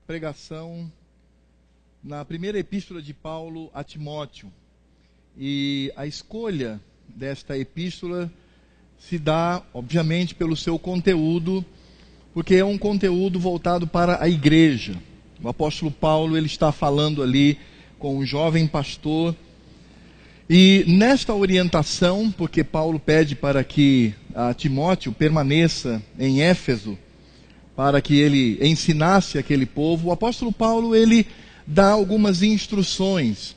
pregação na primeira epístola de Paulo a Timóteo. E a escolha desta epístola se dá, obviamente, pelo seu conteúdo, porque é um conteúdo voltado para a igreja. O apóstolo Paulo, ele está falando ali com um jovem pastor, e nesta orientação, porque Paulo pede para que Timóteo permaneça em Éfeso, para que ele ensinasse aquele povo, o apóstolo Paulo, ele dá algumas instruções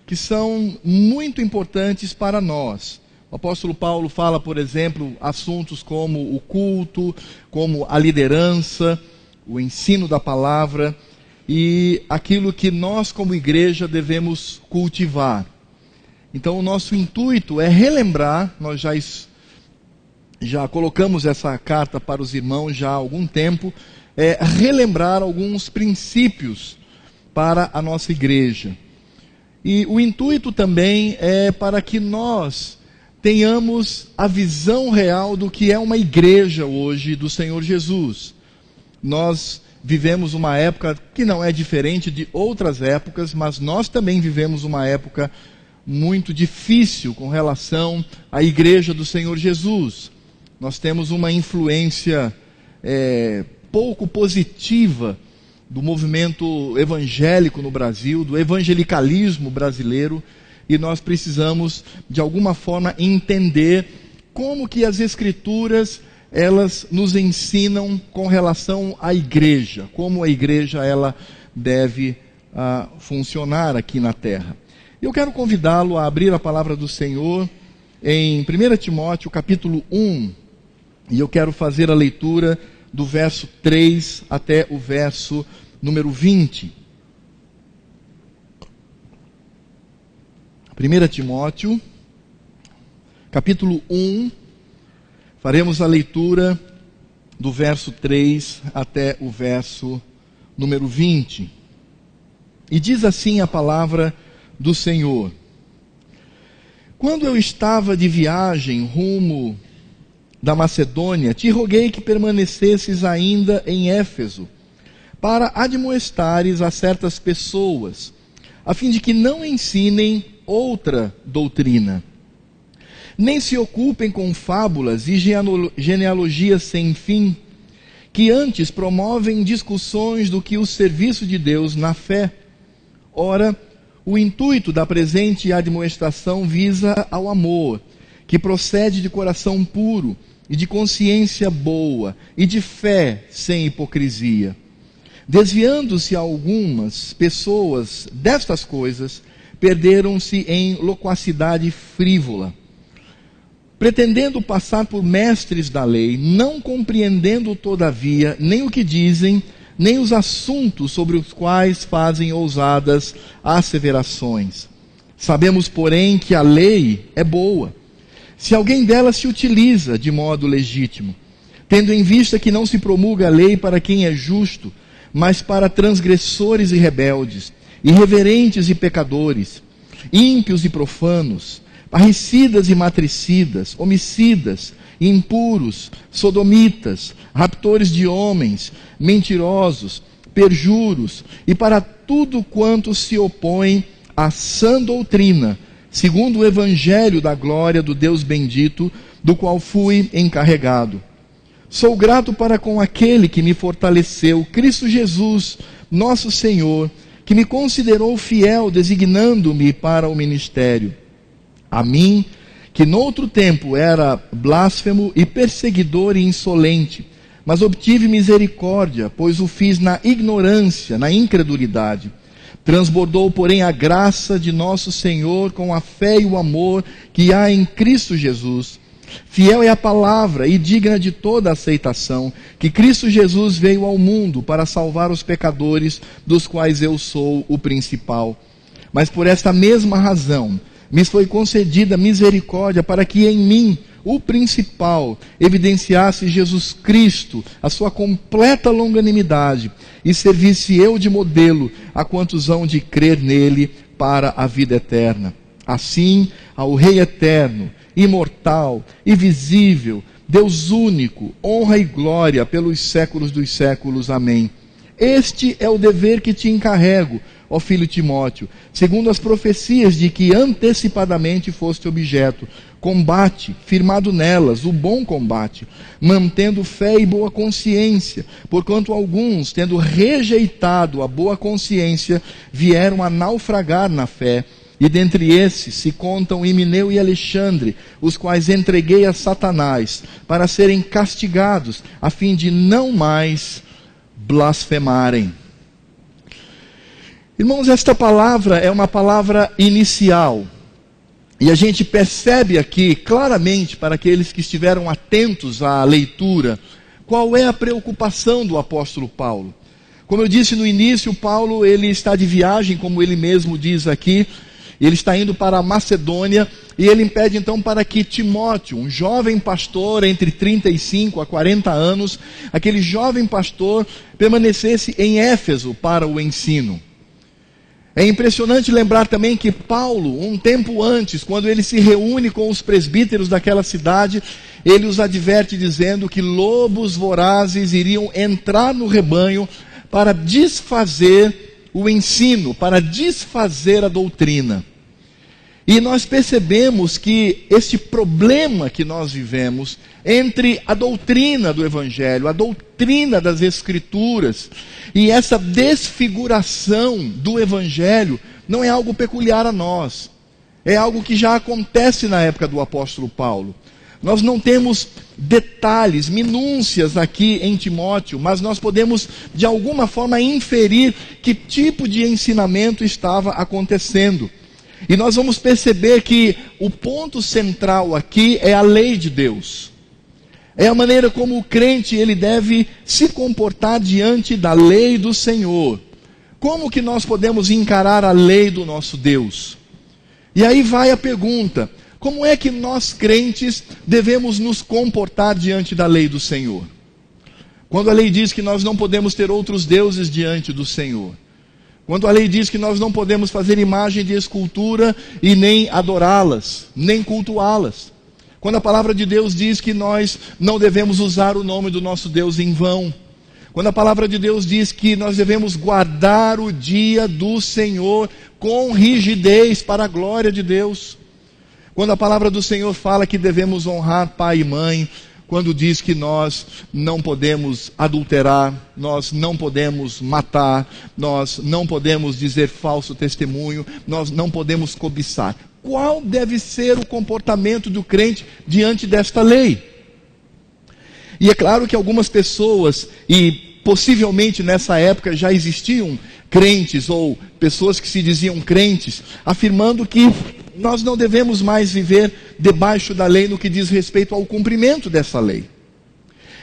que são muito importantes para nós. O apóstolo Paulo fala, por exemplo, assuntos como o culto, como a liderança, o ensino da palavra e aquilo que nós como igreja devemos cultivar. Então o nosso intuito é relembrar, nós já colocamos essa carta para os irmãos já há algum tempo, relembrar alguns princípios para a nossa igreja. E o intuito também é para que nós tenhamos a visão real do que é uma igreja hoje do Senhor Jesus. Nós vivemos uma época que não é diferente de outras épocas, mas nós também vivemos uma época muito difícil com relação à igreja do Senhor Jesus. Nós temos uma influência pouco positiva do movimento evangélico no Brasil, do evangelicalismo brasileiro, e nós precisamos, de alguma forma, entender como que as Escrituras, elas nos ensinam com relação à igreja, como a igreja ela deve funcionar aqui na terra. Eu quero convidá-lo a abrir a palavra do Senhor em 1 Timóteo capítulo 1, e eu quero fazer a leitura do verso 3 até o verso número 20. 1 Timóteo, capítulo 1, faremos a leitura do verso 3 até o verso número 20. E diz assim a palavra do Senhor: Quando eu estava de viagem rumo da Macedônia, te roguei que permanecesses ainda em Éfeso, para admoestares a certas pessoas, a fim de que não ensinem outra doutrina, nem se ocupem com fábulas e genealogias sem fim, que antes promovem discussões do que o serviço de Deus na fé. Ora, o intuito da presente admoestação visa ao amor, que procede de coração puro, e de consciência boa, e de fé sem hipocrisia. Desviando-se algumas pessoas destas coisas, perderam-se em loquacidade frívola, pretendendo passar por mestres da lei, não compreendendo todavia nem o que dizem, nem os assuntos sobre os quais fazem ousadas asseverações. Sabemos, porém, que a lei é boa, se alguém dela se utiliza de modo legítimo, tendo em vista que não se promulga a lei para quem é justo, mas para transgressores e rebeldes, irreverentes e pecadores, ímpios e profanos, parricidas e matricidas, homicidas, impuros, sodomitas, raptores de homens, mentirosos, perjuros, e para tudo quanto se opõe à sã doutrina, segundo o evangelho da glória do Deus bendito, do qual fui encarregado. Sou grato para com aquele que me fortaleceu, Cristo Jesus, nosso Senhor, que me considerou fiel, designando-me para o ministério. A mim, que noutro tempo era blasfemo e perseguidor e insolente, mas obtive misericórdia, pois o fiz na ignorância, na incredulidade. Transbordou, porém, a graça de nosso Senhor com a fé e o amor que há em Cristo Jesus. Fiel é a palavra e digna de toda aceitação, que Cristo Jesus veio ao mundo para salvar os pecadores, dos quais eu sou o principal. Mas por esta mesma razão, me foi concedida misericórdia para que em mim, o principal, evidenciasse Jesus Cristo, a sua completa longanimidade, e servisse eu de modelo a quantos hão de crer nele para a vida eterna. Assim, ao Rei eterno, imortal, invisível, Deus único, honra e glória pelos séculos dos séculos. Amém. este é o dever que te encarrego, ó filho Timóteo, segundo as profecias de que antecipadamente foste objeto. Combate, firmado nelas, o bom combate, mantendo fé e boa consciência, porquanto alguns, tendo rejeitado a boa consciência, vieram a naufragar na fé, e dentre esses se contam Himeneu e Alexandre, os quais entreguei a Satanás, para serem castigados, a fim de não mais blasfemarem. Irmãos, esta palavra é uma palavra inicial. E a gente percebe aqui claramente, para aqueles que estiveram atentos à leitura, qual é a preocupação do apóstolo Paulo. Como eu disse no início, Paulo ele está de viagem, como ele mesmo diz aqui. Ele está indo para a Macedônia e ele pede então para que Timóteo, um jovem pastor entre 35 a 40 anos, aquele jovem pastor permanecesse em Éfeso para o ensino. É impressionante lembrar também que Paulo, um tempo antes, quando ele se reúne com os presbíteros daquela cidade, ele os adverte dizendo que lobos vorazes iriam entrar no rebanho para desfazer o ensino, para desfazer a doutrina. E nós percebemos que este problema que nós vivemos entre a doutrina do Evangelho, a doutrina das Escrituras e essa desfiguração do Evangelho não é algo peculiar a nós. É algo que já acontece na época do apóstolo Paulo. Nós não temos detalhes, minúcias aqui em Timóteo, mas nós podemos de alguma forma inferir que tipo de ensinamento estava acontecendo. E nós vamos perceber que o ponto central aqui é a lei de Deus. É a maneira como o crente ele deve se comportar diante da lei do Senhor. Como que nós podemos encarar a lei do nosso Deus? E aí vai a pergunta: como é que nós crentes devemos nos comportar diante da lei do Senhor? Quando a lei diz que nós não podemos ter outros deuses diante do Senhor. Quando a lei diz que nós não podemos fazer imagem de escultura e nem adorá-las, nem cultuá-las. Quando a palavra de Deus diz que nós não devemos usar o nome do nosso Deus em vão. Quando a palavra de Deus diz que nós devemos guardar o dia do Senhor com rigidez para a glória de Deus. Quando a palavra do Senhor fala que devemos honrar pai e mãe. Quando diz que nós não podemos adulterar, nós não podemos matar, nós não podemos dizer falso testemunho, nós não podemos cobiçar. Qual deve ser o comportamento do crente diante desta lei? E é claro que algumas pessoas, e possivelmente nessa época já existiam crentes ou pessoas que se diziam crentes, afirmando que nós não devemos mais viver debaixo da lei no que diz respeito ao cumprimento dessa lei.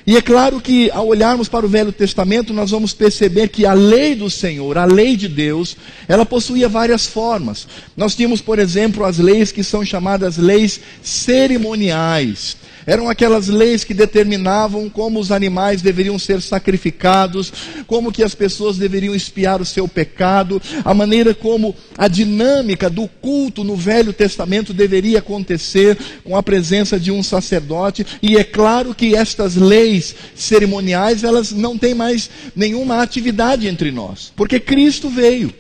E é claro que ao olharmos para o Velho Testamento, nós vamos perceber que a lei do Senhor, a lei de Deus, ela possuía várias formas. Nós tínhamos, por exemplo, as leis que são chamadas leis cerimoniais. Eram aquelas leis que determinavam como os animais deveriam ser sacrificados, como que as pessoas deveriam expiar o seu pecado, a maneira como a dinâmica do culto no Velho Testamento deveria acontecer com a presença de um sacerdote. E é claro que estas leis cerimoniais, elas não têm mais nenhuma atividade entre nós, porque Cristo veio.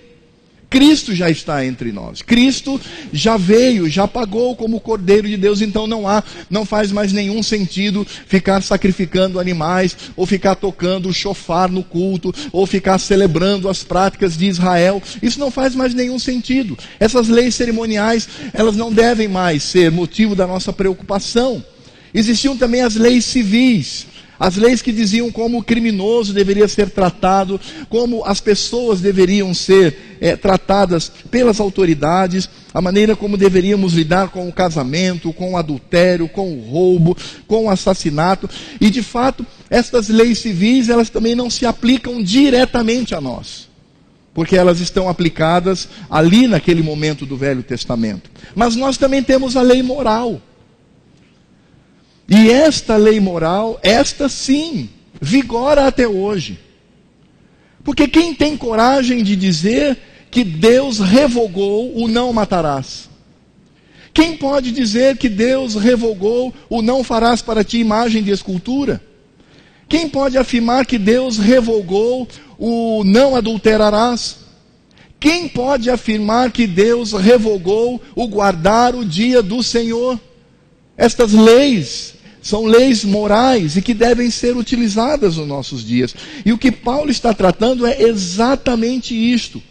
Cristo já está entre nós. Cristo já veio, já pagou como Cordeiro de Deus. Então não faz mais nenhum sentido ficar sacrificando animais, ou ficar tocando o chofar no culto, ou ficar celebrando as práticas de Israel. Isso não faz mais nenhum sentido. Essas leis cerimoniais, elas não devem mais ser motivo da nossa preocupação. Existiam também as leis civis. As leis que diziam como o criminoso deveria ser tratado, como as pessoas deveriam ser tratadas pelas autoridades, a maneira como deveríamos lidar com o casamento, com o adultério, com o roubo, com o assassinato. E de fato, estas leis civis, elas também não se aplicam diretamente a nós, porque elas estão aplicadas ali naquele momento do Velho Testamento. Mas nós também temos a lei moral. E esta lei moral, esta sim, vigora até hoje. Porque quem tem coragem de dizer que Deus revogou o não matarás? Quem pode dizer que Deus revogou o não farás para ti imagem de escultura? Quem pode afirmar que Deus revogou o não adulterarás? Quem pode afirmar que Deus revogou o guardar o dia do Senhor? Estas leis são leis morais e que devem ser utilizadas nos nossos dias. E o que Paulo está tratando é exatamente isto.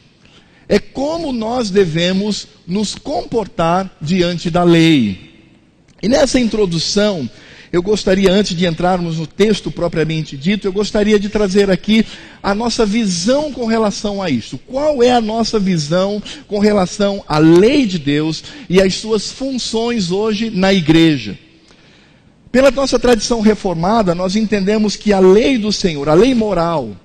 É como nós devemos nos comportar diante da lei. E nessa introdução, eu gostaria, antes de entrarmos no texto propriamente dito, eu gostaria de trazer aqui a nossa visão com relação a isso. Qual é a nossa visão com relação à lei de Deus e às suas funções hoje na igreja? Pela nossa tradição reformada, nós entendemos que a lei do Senhor, a lei moral,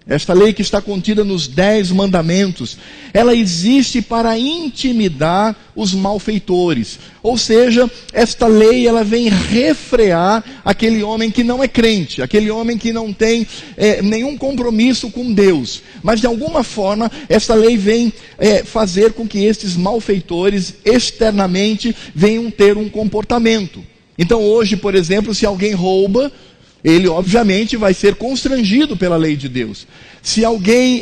esta lei que está contida nos 10 mandamentos, ela existe para intimidar os malfeitores. Ou seja, esta lei ela vem refrear aquele homem que não é crente, aquele homem que não tem nenhum compromisso com Deus. Mas de alguma forma, esta lei vem fazer com que estes malfeitores externamente venham ter um comportamento. Então hoje, por exemplo, se alguém rouba, ele obviamente vai ser constrangido pela lei de Deus. Se alguém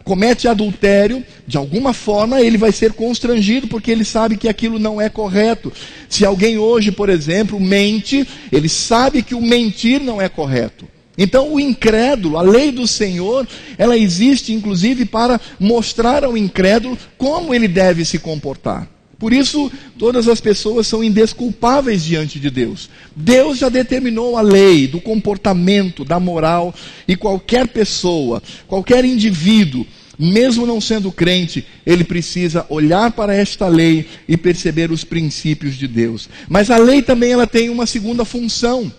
comete adultério, de alguma forma ele vai ser constrangido porque ele sabe que aquilo não é correto. Se alguém hoje, por exemplo, mente, ele sabe que o mentir não é correto. Então o incrédulo, a lei do Senhor, ela existe inclusive para mostrar ao incrédulo como ele deve se comportar. Por isso, todas as pessoas são indesculpáveis diante de Deus. Deus já determinou a lei do comportamento, da moral, e qualquer pessoa, qualquer indivíduo, mesmo não sendo crente, ele precisa olhar para esta lei e perceber os princípios de Deus. Mas a lei também ela tem uma segunda função.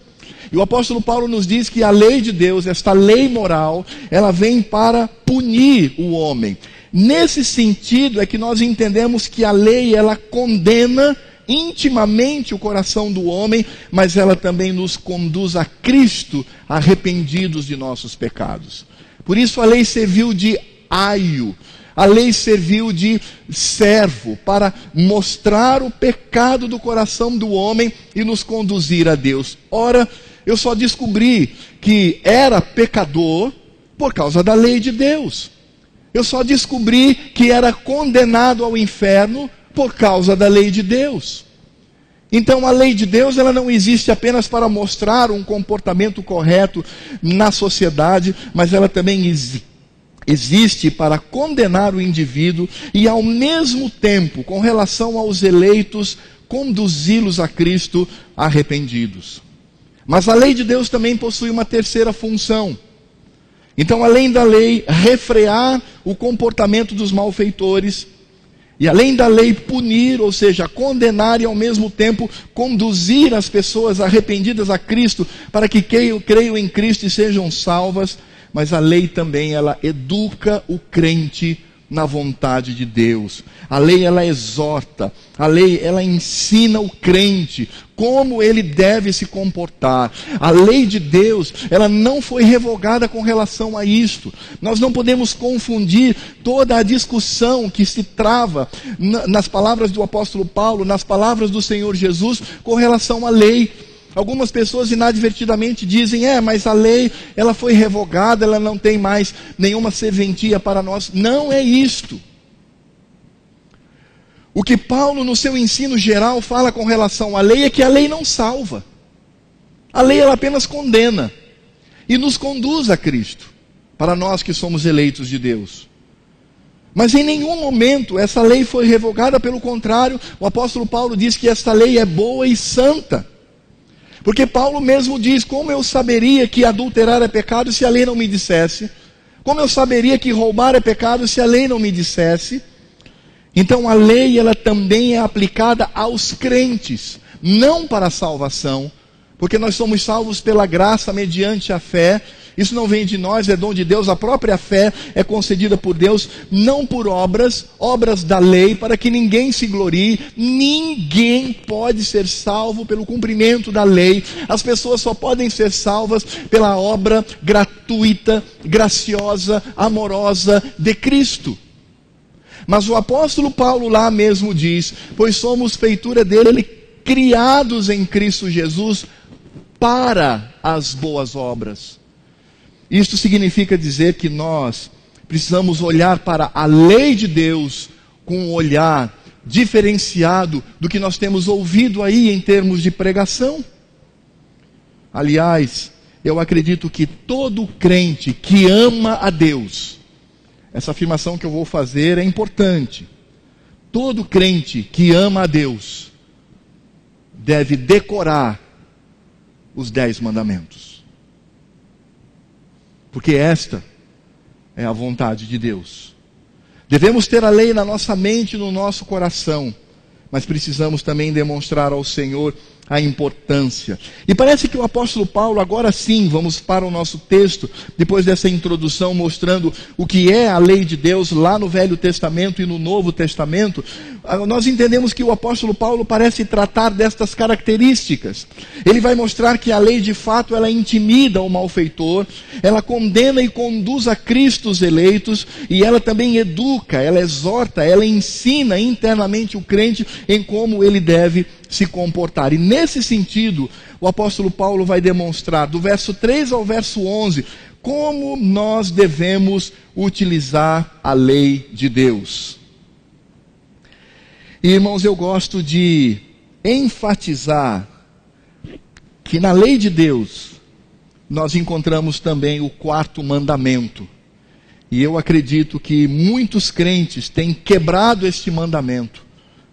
E o apóstolo Paulo nos diz que a lei de Deus, esta lei moral, ela vem para punir o homem. Nesse sentido é que nós entendemos que a lei ela condena intimamente o coração do homem, mas ela também nos conduz a Cristo, arrependidos de nossos pecados. Por isso a lei serviu de aio, a lei serviu de servo para mostrar o pecado do coração do homem e nos conduzir a Deus. Ora, eu só descobri que era pecador por causa da lei de Deus. Eu só descobri que era condenado ao inferno por causa da lei de Deus. Então a lei de Deus ela não existe apenas para mostrar um comportamento correto na sociedade, mas ela também existe para condenar o indivíduo e ao mesmo tempo, com relação aos eleitos, conduzi-los a Cristo arrependidos. Mas a lei de Deus também possui uma terceira função. Então, além da lei refrear o comportamento dos malfeitores, e além da lei punir, ou seja, condenar e ao mesmo tempo conduzir as pessoas arrependidas a Cristo, para que creiam em Cristo e sejam salvas, mas a lei também ela educa o crente na vontade de Deus. A lei ela exorta, a lei ela ensina o crente como ele deve se comportar. A lei de Deus, ela não foi revogada com relação a isto. Nós não podemos confundir toda a discussão que se trava nas palavras do apóstolo Paulo, nas palavras do Senhor Jesus com relação à lei. Algumas pessoas inadvertidamente dizem, mas a lei, ela foi revogada, ela não tem mais nenhuma serventia para nós. Não é isto. O que Paulo, no seu ensino geral, fala com relação à lei é que a lei não salva. A lei, ela apenas condena e nos conduz a Cristo, para nós que somos eleitos de Deus. Mas em nenhum momento essa lei foi revogada, pelo contrário, o apóstolo Paulo diz que esta lei é boa e santa. Porque Paulo mesmo diz, como eu saberia que adulterar é pecado se a lei não me dissesse? Como eu saberia que roubar é pecado se a lei não me dissesse? Então a lei ela também é aplicada aos crentes, não para a salvação, porque nós somos salvos pela graça mediante a fé. Isso não vem de nós, é dom de Deus. A própria fé é concedida por Deus, não por obras da lei, para que ninguém se glorie. Ninguém pode ser salvo pelo cumprimento da lei. As pessoas só podem ser salvas pela obra gratuita, graciosa, amorosa de Cristo. Mas o apóstolo Paulo lá mesmo diz, pois somos feitura dele, criados em Cristo Jesus para as boas obras. Isto significa dizer que nós precisamos olhar para a lei de Deus com um olhar diferenciado do que nós temos ouvido aí em termos de pregação. Aliás, eu acredito que todo crente que ama a Deus, essa afirmação que eu vou fazer é importante. Todo crente que ama a Deus deve decorar os 10 mandamentos. Porque esta é a vontade de Deus. Devemos ter a lei na nossa mente e no nosso coração, mas precisamos também demonstrar ao Senhor a importância. E parece que o apóstolo Paulo, agora sim, vamos para o nosso texto, depois dessa introdução mostrando o que é a lei de Deus lá no Velho Testamento e no Novo Testamento, nós entendemos que o apóstolo Paulo parece tratar destas características. Ele vai mostrar que a lei de fato ela intimida o malfeitor, ela condena e conduz a Cristo os eleitos, e ela também educa, ela exorta, ela ensina internamente o crente em como ele deve se comportar. E nesse sentido, o apóstolo Paulo vai demonstrar, do verso 3 ao verso 11, como nós devemos utilizar a lei de Deus. E, irmãos, eu gosto de enfatizar que na lei de Deus nós encontramos também o 4º mandamento. E eu acredito que muitos crentes têm quebrado este mandamento,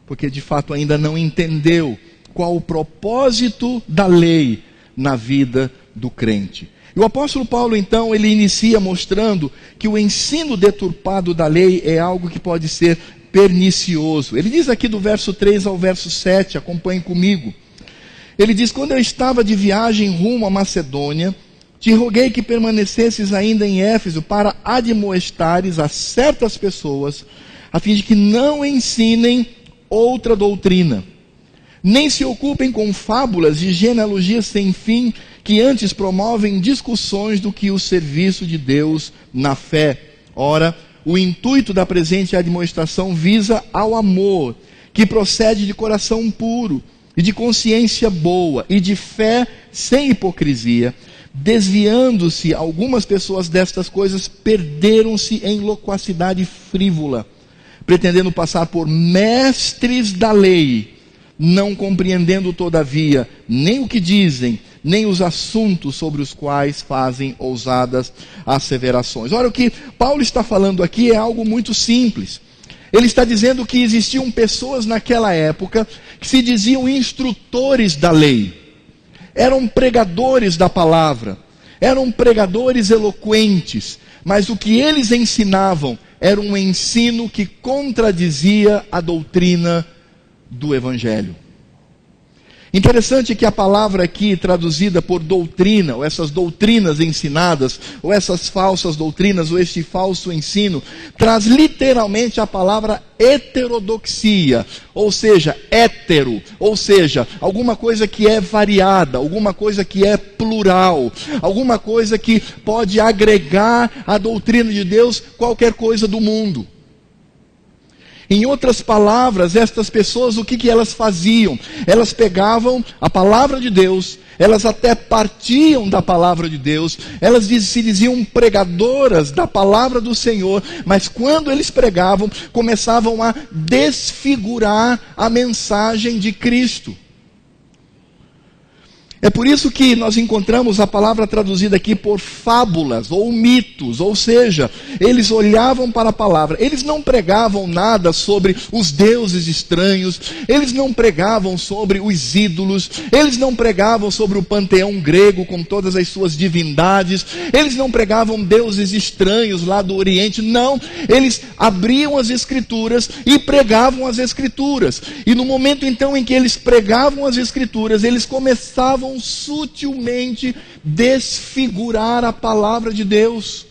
porque de fato ainda não entendeu qual o propósito da lei na vida do crente. E o apóstolo Paulo então, ele inicia mostrando que o ensino deturpado da lei é algo que pode ser pernicioso. Ele diz aqui do verso 3 ao verso 7, acompanhe comigo. Ele diz: quando eu estava de viagem rumo à Macedônia, te roguei que permanecesses ainda em Éfeso para admoestares a certas pessoas, a fim de que não ensinem outra doutrina, nem se ocupem com fábulas e genealogias sem fim, que antes promovem discussões do que o serviço de Deus na fé. Ora, o intuito da presente admoestação visa ao amor, que procede de coração puro, e de consciência boa, e de fé sem hipocrisia. Desviando-se algumas pessoas destas coisas, perderam-se em loquacidade frívola, pretendendo passar por mestres da lei, não compreendendo todavia nem o que dizem, nem os assuntos sobre os quais fazem ousadas asseverações. Ora, o que Paulo está falando aqui é algo muito simples. Ele está dizendo que existiam pessoas naquela época que se diziam instrutores da lei, eram pregadores da palavra, eram pregadores eloquentes, mas o que eles ensinavam era um ensino que contradizia a doutrina do Evangelho. Interessante que a palavra aqui traduzida por doutrina, ou essas doutrinas ensinadas, ou essas falsas doutrinas, ou este falso ensino, traz literalmente a palavra heterodoxia, ou seja, hétero, ou seja, alguma coisa que é variada, alguma coisa que é plural, alguma coisa que pode agregar à doutrina de Deus qualquer coisa do mundo. Em outras palavras, estas pessoas, o que elas faziam? Elas pegavam a palavra de Deus, elas até partiam da palavra de Deus, elas se diziam pregadoras da palavra do Senhor, mas quando eles pregavam, começavam a desfigurar a mensagem de Cristo. É por isso que nós encontramos a palavra traduzida aqui por fábulas ou mitos, ou seja, eles olhavam para a palavra, eles não pregavam nada sobre os deuses estranhos, eles não pregavam sobre os ídolos, eles não pregavam sobre o panteão grego com todas as suas divindades, eles não pregavam deuses estranhos lá do Oriente, não, eles abriam as Escrituras e pregavam as Escrituras, e no momento então em que eles pregavam as Escrituras, eles começavam sutilmente desfigurar a palavra de Deus.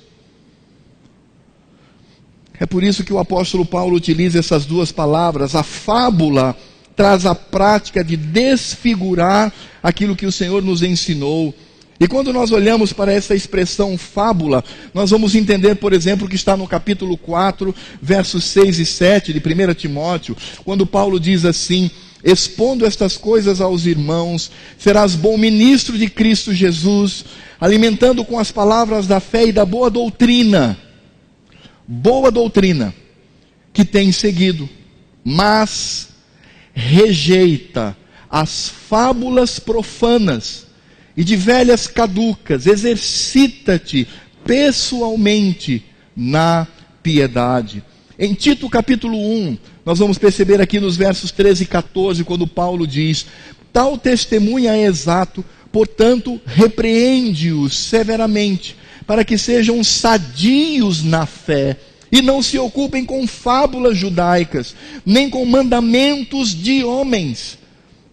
É por isso que o apóstolo Paulo utiliza essas duas palavras. A fábula traz a prática de desfigurar aquilo que o Senhor nos ensinou. E quando nós olhamos para essa expressão fábula, nós vamos entender, por exemplo, que está no capítulo 4, versos 6 e 7 de 1 Timóteo, quando Paulo diz assim: expondo estas coisas aos irmãos, serás bom ministro de Cristo Jesus, alimentando com as palavras da fé e da boa doutrina que tens seguido, mas rejeita as fábulas profanas e de velhas caducas, exercita-te pessoalmente na piedade. Em Tito capítulo 1, nós vamos perceber aqui nos versos 13 e 14, quando Paulo diz: tal testemunha é exato, portanto repreende-os severamente, para que sejam sadios na fé, e não se ocupem com fábulas judaicas, nem com mandamentos de homens,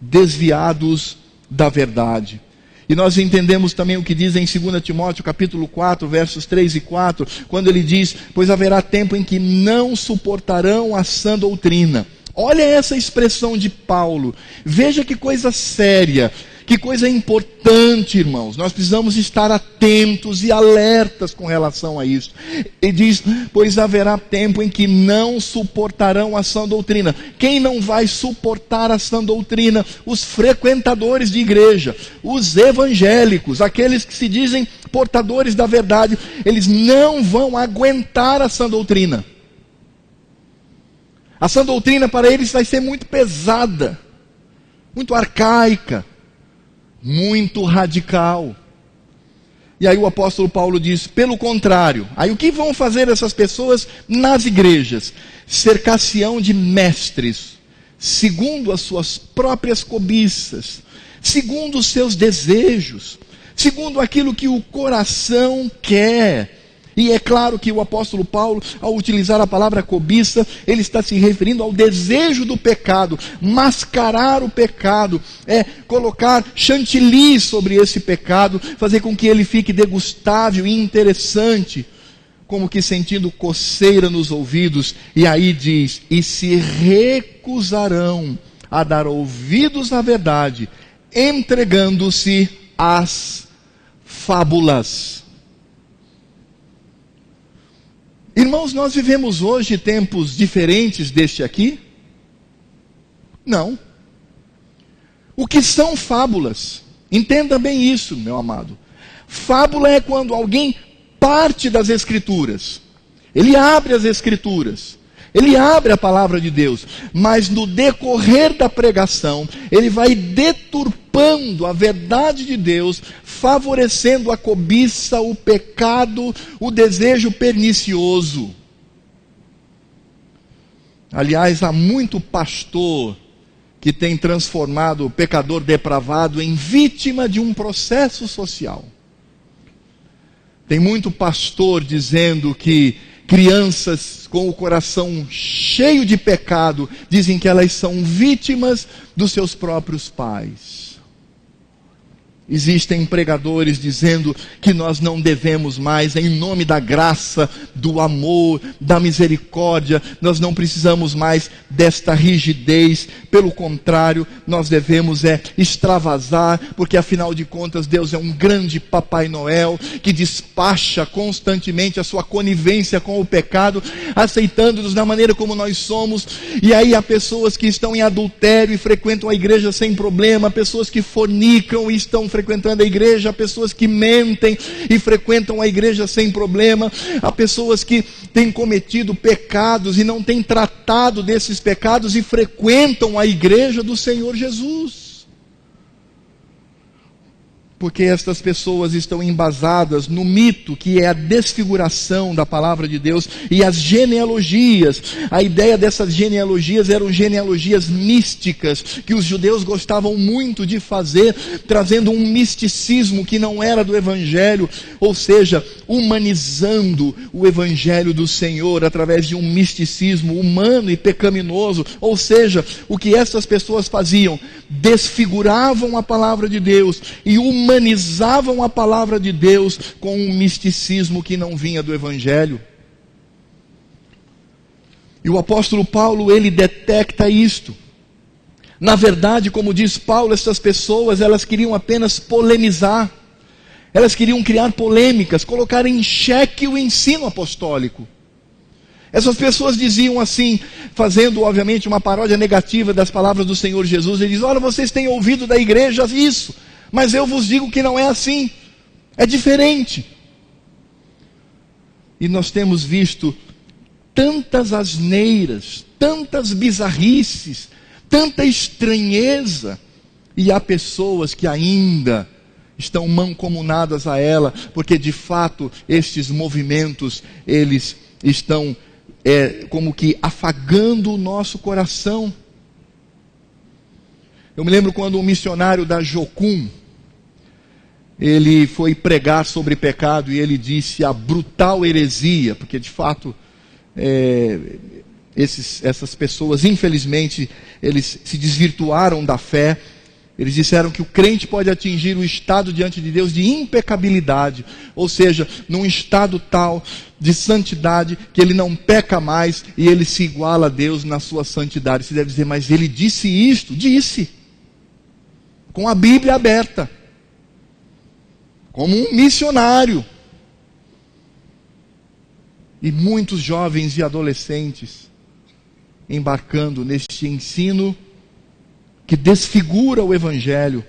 desviados da verdade. E nós entendemos também o que diz em 2 Timóteo capítulo 4, versos 3 e 4, quando ele diz: pois haverá tempo em que não suportarão a sã doutrina. Olha essa expressão de Paulo, veja que coisa séria, que coisa importante, irmãos. Nós precisamos estar atentos e alertas com relação a isso. Ele diz: pois haverá tempo em que não suportarão a sã doutrina. Quem não vai suportar a sã doutrina? Os frequentadores de igreja, os evangélicos, aqueles que se dizem portadores da verdade. Eles não vão aguentar a sã doutrina. A sã doutrina para eles vai ser muito pesada, muito arcaica, muito radical. E aí o apóstolo Paulo diz: pelo contrário. Aí o que vão fazer essas pessoas nas igrejas? Cercar-se-ão de mestres, segundo as suas próprias cobiças, segundo os seus desejos, segundo aquilo que o coração quer. E é claro que o apóstolo Paulo, ao utilizar a palavra cobiça, ele está se referindo ao desejo do pecado. Mascarar o pecado é colocar chantilly sobre esse pecado, fazer com que ele fique degustável e interessante, como que sentindo coceira nos ouvidos. E aí diz: e se recusarão a dar ouvidos à verdade, entregando-se às fábulas. Irmãos, nós vivemos hoje tempos diferentes deste aqui? Não. O que são fábulas? Entenda bem isso, meu amado. Fábula é quando alguém parte das Escrituras. Ele abre as Escrituras. Ele abre a palavra de Deus. Mas no decorrer da pregação, ele vai deturpando a verdade de Deus, favorecendo a cobiça, o pecado, o desejo pernicioso. Aliás, há muito pastor que tem transformado o pecador depravado em vítima de um processo social. Tem muito pastor dizendo que crianças com o coração cheio de pecado dizem que elas são vítimas dos seus próprios pais. Existem pregadores dizendo que nós não devemos mais, em nome da graça, do amor, da misericórdia, nós não precisamos mais desta rigidez. Pelo contrário, nós devemos extravasar, porque afinal de contas Deus é um grande Papai Noel que despacha constantemente a sua conivência com o pecado, aceitando-nos da maneira como nós somos. E aí há pessoas que estão em adultério e frequentam a igreja sem problema, pessoas que fornicam e estão frequentando a igreja, há pessoas que mentem e frequentam a igreja sem problema, há pessoas que têm cometido pecados e não têm tratado desses pecados e frequentam a igreja do Senhor Jesus. Porque estas pessoas estão embasadas no mito que é a desfiguração da palavra de Deus e as genealogias. A ideia dessas genealogias eram genealogias místicas, que os judeus gostavam muito de fazer, trazendo um misticismo que não era do Evangelho, ou seja, humanizando o Evangelho do Senhor através de um misticismo humano e pecaminoso. Ou seja, o que essas pessoas faziam? Desfiguravam a palavra de Deus e humanizavam a palavra de Deus com um misticismo que não vinha do Evangelho. E o apóstolo Paulo, ele detecta isto. Na verdade, como diz Paulo, essas pessoas, elas queriam apenas polemizar. Elas queriam criar polêmicas, colocar em xeque o ensino apostólico. Essas pessoas diziam assim, fazendo obviamente uma paródia negativa das palavras do Senhor Jesus. Ele diz: olha, vocês têm ouvido da igreja isso, mas eu vos digo que não é assim, é diferente. E nós temos visto tantas asneiras, tantas bizarrices, tanta estranheza, e há pessoas que ainda estão mancomunadas a ela, porque de fato estes movimentos, eles estão como que afagando o nosso coração. Eu me lembro quando um missionário da Jocum, ele foi pregar sobre pecado e ele disse a brutal heresia, porque de fato essas pessoas, infelizmente, eles se desvirtuaram da fé. Eles disseram que o crente pode atingir o estado diante de Deus de impecabilidade, ou seja, num estado tal de santidade que ele não peca mais e ele se iguala a Deus na sua santidade. Você deve dizer: mas ele disse isto? Disse, com a Bíblia aberta, como um missionário. E muitos jovens e adolescentes embarcando neste ensino que desfigura o Evangelho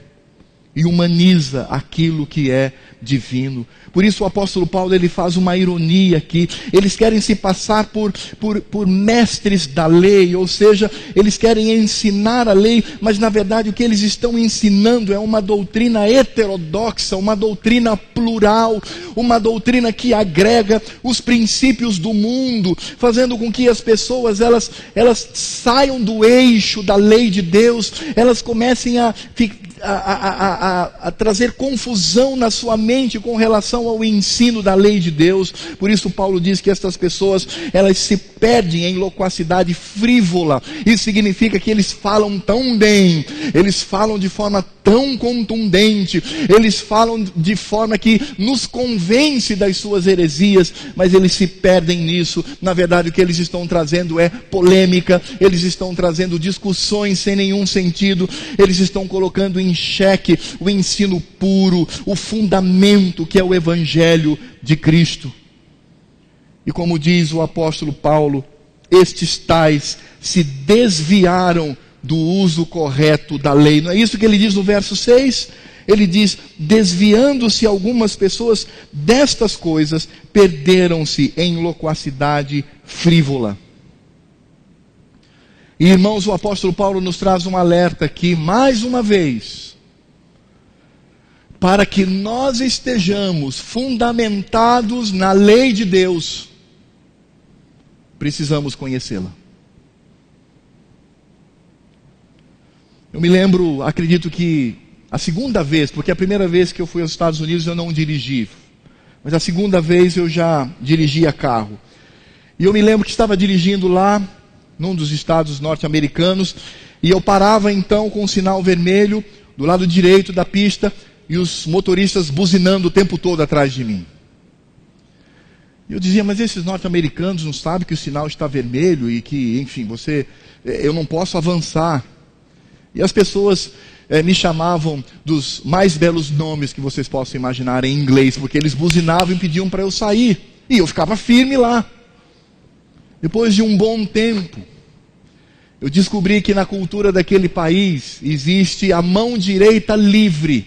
e humaniza aquilo que é divino. Por isso o apóstolo Paulo, ele faz uma ironia aqui. Eles querem se passar por mestres da lei, ou seja, eles querem ensinar a lei, mas na verdade o que eles estão ensinando é uma doutrina heterodoxa, uma doutrina plural, uma doutrina que agrega os princípios do mundo, fazendo com que as pessoas elas saiam do eixo da lei de Deus, elas comecem a trazer confusão na sua mente com relação ao ensino da lei de Deus. Por isso Paulo diz que estas pessoas, elas se perdem em loquacidade frívola. Isso significa que eles falam tão bem, eles falam de forma tão contundente, eles falam de forma que nos convence das suas heresias, mas eles se perdem nisso. Na verdade o que eles estão trazendo é polêmica, eles estão trazendo discussões sem nenhum sentido, eles estão colocando em xeque o ensino puro, o fundamento que é o Evangelho de Cristo. E como diz o apóstolo Paulo, estes tais se desviaram do uso correto da lei. Não é isso que ele diz no verso 6? Ele diz: desviando-se algumas pessoas destas coisas, perderam-se em loquacidade frívola. E, irmãos, o apóstolo Paulo nos traz um alerta aqui, mais uma vez, para que nós estejamos fundamentados na lei de Deus, precisamos conhecê-la. Eu me lembro, acredito que a segunda vez, porque a primeira vez que eu fui aos Estados Unidos eu não dirigi, mas a segunda vez eu já dirigia carro. E eu me lembro que estava dirigindo lá, num dos estados norte-americanos, e eu parava então com o sinal vermelho do lado direito da pista e os motoristas buzinando o tempo todo atrás de mim. E eu dizia: mas esses norte-americanos não sabem que o sinal está vermelho e que, enfim, eu não posso avançar. E as pessoas me chamavam dos mais belos nomes que vocês possam imaginar em inglês, porque eles buzinavam e pediam para eu sair, e eu ficava firme lá. Depois de um bom tempo, eu descobri que na cultura daquele país existe a mão direita livre.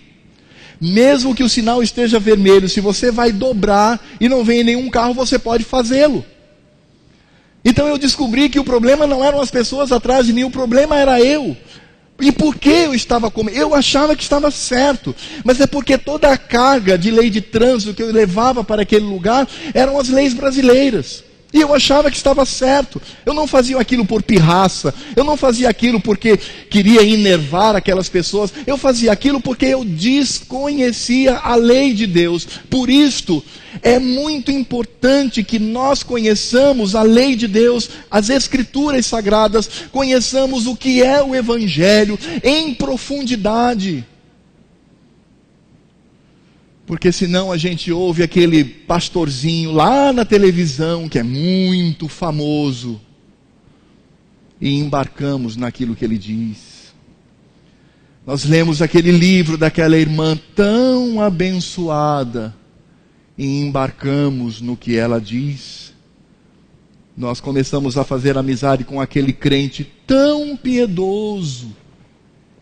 Mesmo que o sinal esteja vermelho, se você vai dobrar e não vem nenhum carro, você pode fazê-lo. Então eu descobri que o problema não eram as pessoas atrás de mim, o problema era eu. E por que eu estava comendo? Eu achava que estava certo, mas é porque toda a carga de lei de trânsito que eu levava para aquele lugar eram as leis brasileiras. E eu achava que estava certo. Eu não fazia aquilo por pirraça. Eu não fazia aquilo porque queria enervar aquelas pessoas. Eu fazia aquilo porque eu desconhecia a lei de Deus. Por isto, é muito importante que nós conheçamos a lei de Deus, as Escrituras Sagradas, conheçamos o que é o Evangelho em profundidade. Porque senão a gente ouve aquele pastorzinho lá na televisão, que é muito famoso, e embarcamos naquilo que ele diz. Nós lemos aquele livro daquela irmã tão abençoada, e embarcamos no que ela diz. nós começamos a fazer amizade com aquele crente tão piedoso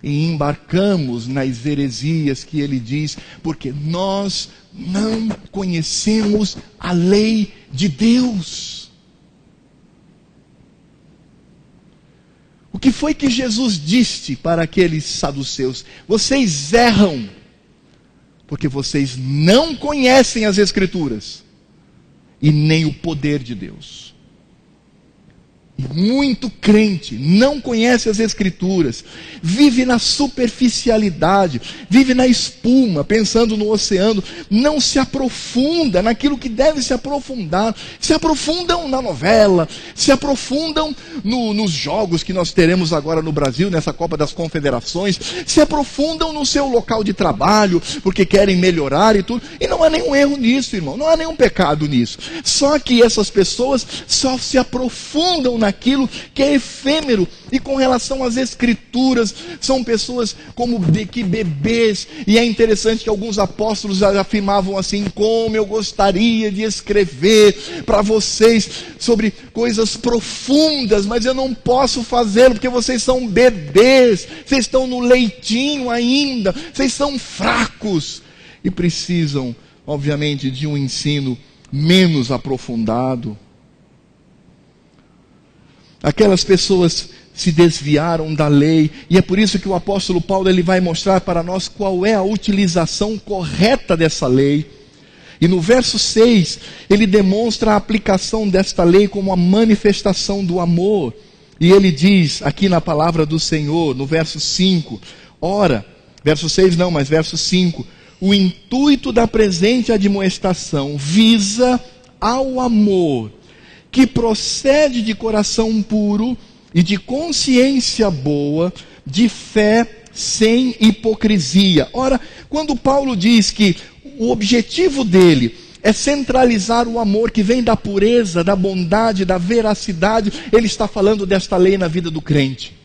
e embarcamos nas heresias que ele diz, porque nós não conhecemos a lei de Deus. O que foi que Jesus disse para aqueles saduceus? Vocês erram, porque vocês não conhecem as Escrituras e nem o poder de Deus. Muito crente não conhece as Escrituras, vive na superficialidade, vive na espuma, pensando no oceano, não se aprofunda naquilo que deve se aprofundar. Se aprofundam na novela, se aprofundam nos jogos que nós teremos agora no Brasil, nessa Copa das Confederações, se aprofundam no seu local de trabalho, porque querem melhorar e tudo, e não há nenhum erro nisso, irmão, não há nenhum pecado nisso. Só que essas pessoas só se aprofundam naquilo que é efêmero, e com relação às Escrituras, são pessoas como que bebês, e é interessante que alguns apóstolos afirmavam assim: como eu gostaria de escrever para vocês sobre coisas profundas, mas eu não posso fazê-lo, porque vocês são bebês, vocês estão no leitinho ainda, vocês são fracos, e precisam, obviamente, de um ensino menos aprofundado. Aquelas pessoas se desviaram da lei, e é por isso que o apóstolo Paulo ele vai mostrar para nós qual é a utilização correta dessa lei. E no verso 6, ele demonstra a aplicação desta lei como a manifestação do amor. E ele diz aqui na palavra do Senhor, no verso 5, ora, verso 6 não, mas verso 5, o intuito da presente admoestação visa ao amor, que procede de coração puro e de consciência boa, de fé sem hipocrisia. Ora, quando Paulo diz que o objetivo dele é centralizar o amor que vem da pureza, da bondade, da veracidade, ele está falando desta lei na vida do crente.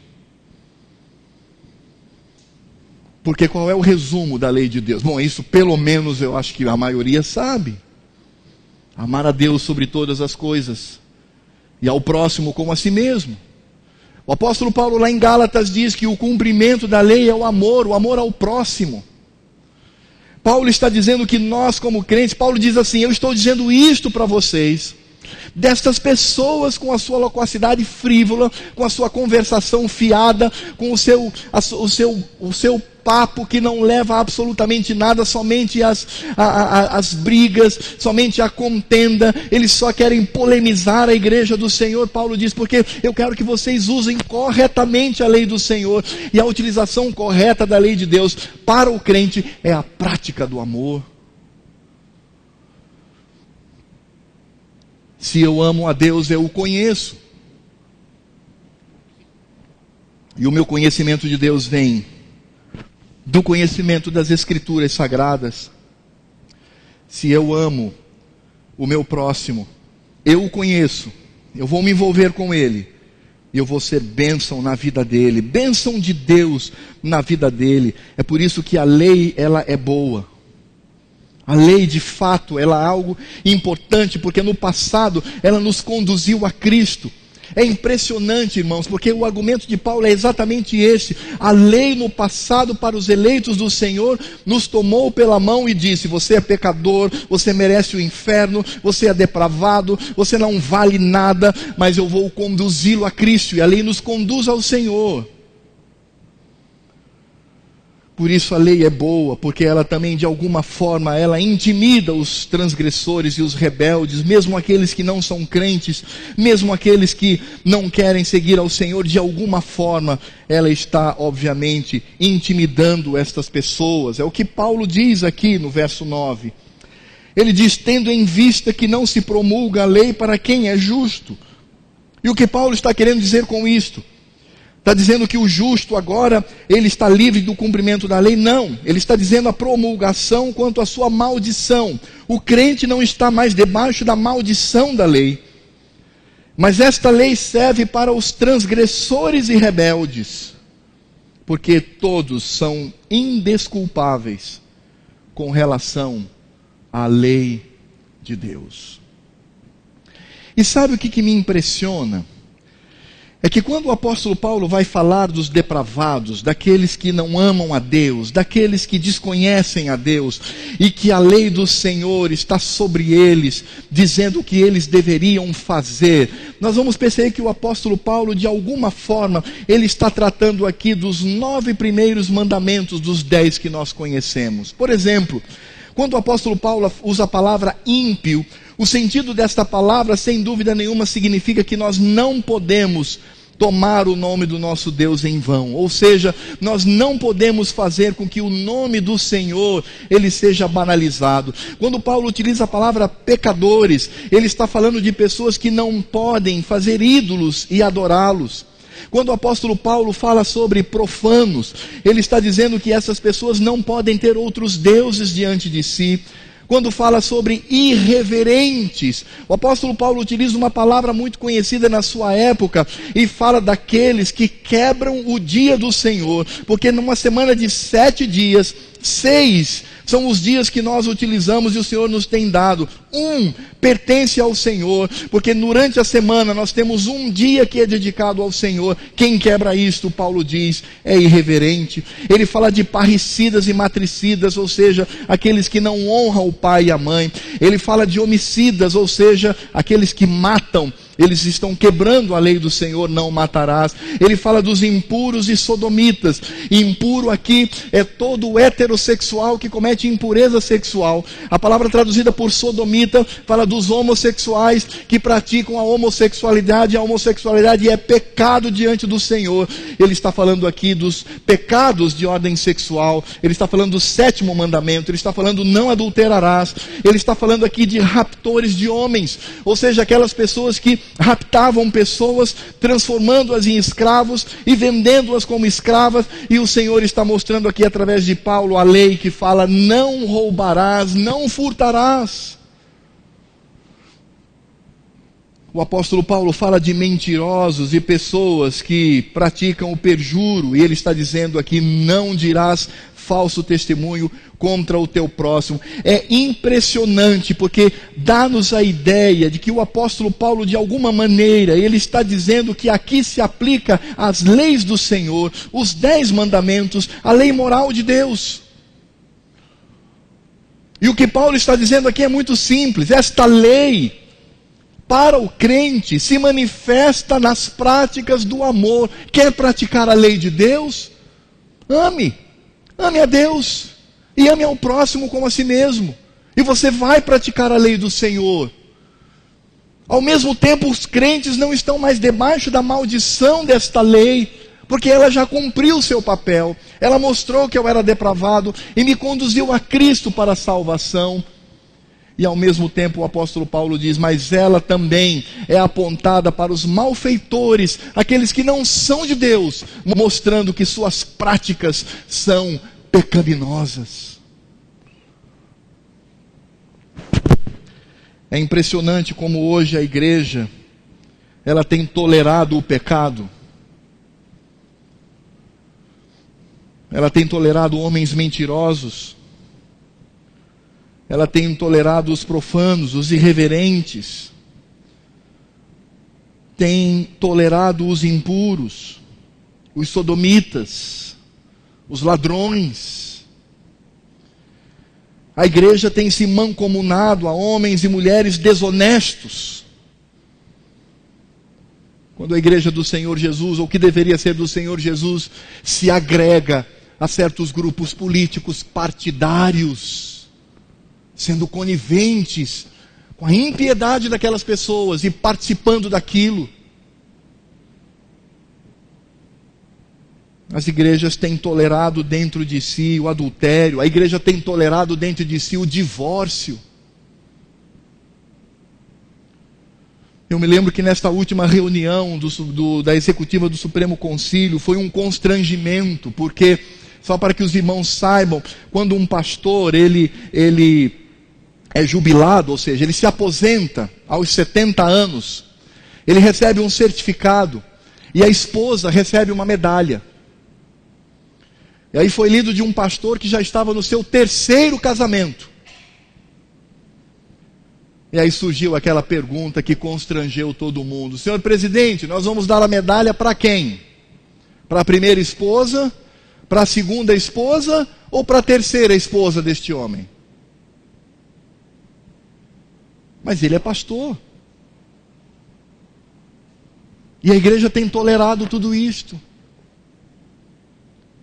Porque qual é o resumo da lei de Deus? Bom, isso pelo menos eu acho que a maioria sabe. Amar a Deus sobre todas as coisas, e ao próximo como a si mesmo. O apóstolo Paulo lá em Gálatas diz que o cumprimento da lei é o amor ao próximo. Paulo está dizendo que nós como crentes, Paulo diz assim: eu estou dizendo isto para vocês, destas pessoas com a sua loquacidade frívola, com a sua conversação fiada, com o seu papo que não leva a absolutamente nada, somente as brigas, somente a contenda. Eles só querem polemizar a igreja do Senhor. Paulo diz: porque eu quero que vocês usem corretamente a lei do Senhor, e a utilização correta da lei de Deus para o crente é a prática do amor. Se eu amo a Deus, eu o conheço. E o meu conhecimento de Deus vem do conhecimento das Escrituras Sagradas. Se eu amo o meu próximo, eu o conheço, eu vou me envolver com ele, e eu vou ser bênção na vida dele, bênção de Deus na vida dele. É por isso que a lei, ela é boa. A lei, de fato, ela é algo importante, porque no passado ela nos conduziu a Cristo. É impressionante, irmãos, porque o argumento de Paulo é exatamente esse. A lei no passado, para os eleitos do Senhor, nos tomou pela mão e disse: você é pecador, você merece o inferno, você é depravado, você não vale nada, mas eu vou conduzi-lo a Cristo. E a lei nos conduz ao Senhor. Por isso a lei é boa, porque ela também, de alguma forma, ela intimida os transgressores e os rebeldes, mesmo aqueles que não são crentes, mesmo aqueles que não querem seguir ao Senhor. De alguma forma, ela está, obviamente, intimidando estas pessoas. É o que Paulo diz aqui no verso 9. Ele diz: tendo em vista que não se promulga a lei para quem é justo. E o que Paulo está querendo dizer com isto? Está dizendo que o justo agora, ele está livre do cumprimento da lei? Não, ele está dizendo a promulgação quanto à sua maldição. O crente não está mais debaixo da maldição da lei. Mas esta lei serve para os transgressores e rebeldes, porque todos são indesculpáveis com relação à lei de Deus. E sabe o que me impressiona? É que quando o apóstolo Paulo vai falar dos depravados, daqueles que não amam a Deus, daqueles que desconhecem a Deus, e que a lei do Senhor está sobre eles, dizendo o que eles deveriam fazer, nós vamos perceber que o apóstolo Paulo, de alguma forma, ele está tratando aqui dos 9 primeiros mandamentos dos 10 que nós conhecemos. Por exemplo, quando o apóstolo Paulo usa a palavra ímpio, o sentido desta palavra, sem dúvida nenhuma, significa que nós não podemos tomar o nome do nosso Deus em vão. Ou seja, nós não podemos fazer com que o nome do Senhor, ele seja banalizado. Quando Paulo utiliza a palavra pecadores, ele está falando de pessoas que não podem fazer ídolos e adorá-los. Quando o apóstolo Paulo fala sobre profanos, ele está dizendo que essas pessoas não podem ter outros deuses diante de si. Quando fala sobre irreverentes, o apóstolo Paulo utiliza uma palavra muito conhecida na sua época e fala daqueles que quebram o dia do Senhor, porque numa semana de 7 dias, 6 são os dias que nós utilizamos e o Senhor nos tem dado. 1 pertence ao Senhor, porque durante a semana nós temos um dia que é dedicado ao Senhor. Quem quebra isto, Paulo diz, é irreverente. Ele fala de parricidas e matricidas, ou seja, aqueles que não honram o pai e a mãe. Ele fala de homicidas, ou seja, aqueles que matam. Eles estão quebrando a lei do Senhor, não matarás. Ele fala dos impuros e sodomitas. E impuro aqui é todo heterossexual que comete impureza sexual. A palavra traduzida por sodomita fala dos homossexuais que praticam a homossexualidade. A homossexualidade é pecado diante do Senhor. Ele está falando aqui dos pecados de ordem sexual. Ele está falando do 7º mandamento. Ele está falando não adulterarás. Ele está falando aqui de raptores de homens. Ou seja, aquelas pessoas que raptavam pessoas, transformando-as em escravos e vendendo-as como escravas. E o Senhor está mostrando aqui através de Paulo a lei que fala: não roubarás, não furtarás. O apóstolo Paulo fala de mentirosos e pessoas que praticam o perjuro, e ele está dizendo aqui: não dirás falso testemunho contra o teu próximo. É impressionante, porque dá-nos a ideia de que o apóstolo Paulo, de alguma maneira, ele está dizendo que aqui se aplica as leis do Senhor, os 10 mandamentos, a lei moral de Deus. E o que Paulo está dizendo aqui é muito simples: esta lei, para o crente, se manifesta nas práticas do amor. Quer praticar a lei de Deus? Ame a Deus e ame ao próximo como a si mesmo. E você vai praticar a lei do Senhor. Ao mesmo tempo, os crentes não estão mais debaixo da maldição desta lei, porque ela já cumpriu o seu papel. Ela mostrou que eu era depravado e me conduziu a Cristo para a salvação. E ao mesmo tempo o apóstolo Paulo diz: mas ela também é apontada para os malfeitores, aqueles que não são de Deus, mostrando que suas práticas são pecaminosas. É impressionante como hoje a igreja, ela tem tolerado o pecado. Ela tem tolerado homens mentirosos. Ela tem tolerado os profanos, os irreverentes. Tem tolerado os impuros, os sodomitas, os ladrões. A igreja tem se mancomunado a homens e mulheres desonestos. Quando a igreja do Senhor Jesus, ou que deveria ser do Senhor Jesus, se agrega a certos grupos políticos partidários, sendo coniventes com a impiedade daquelas pessoas e participando daquilo. As igrejas têm tolerado dentro de si o adultério, a igreja tem tolerado dentro de si o divórcio. Eu me lembro que nesta última reunião da executiva do Supremo Concílio foi um constrangimento, porque, só para que os irmãos saibam, quando um pastor ele é jubilado, ou seja, ele se aposenta aos 70 anos, ele recebe um certificado e a esposa recebe uma medalha. E aí foi lido de um pastor que já estava no seu 3º casamento. E aí surgiu aquela pergunta que constrangeu todo mundo: senhor presidente, nós vamos dar a medalha para quem? Para a primeira esposa, para a segunda esposa ou para a terceira esposa deste homem? Mas ele é pastor. E a igreja tem tolerado tudo isto.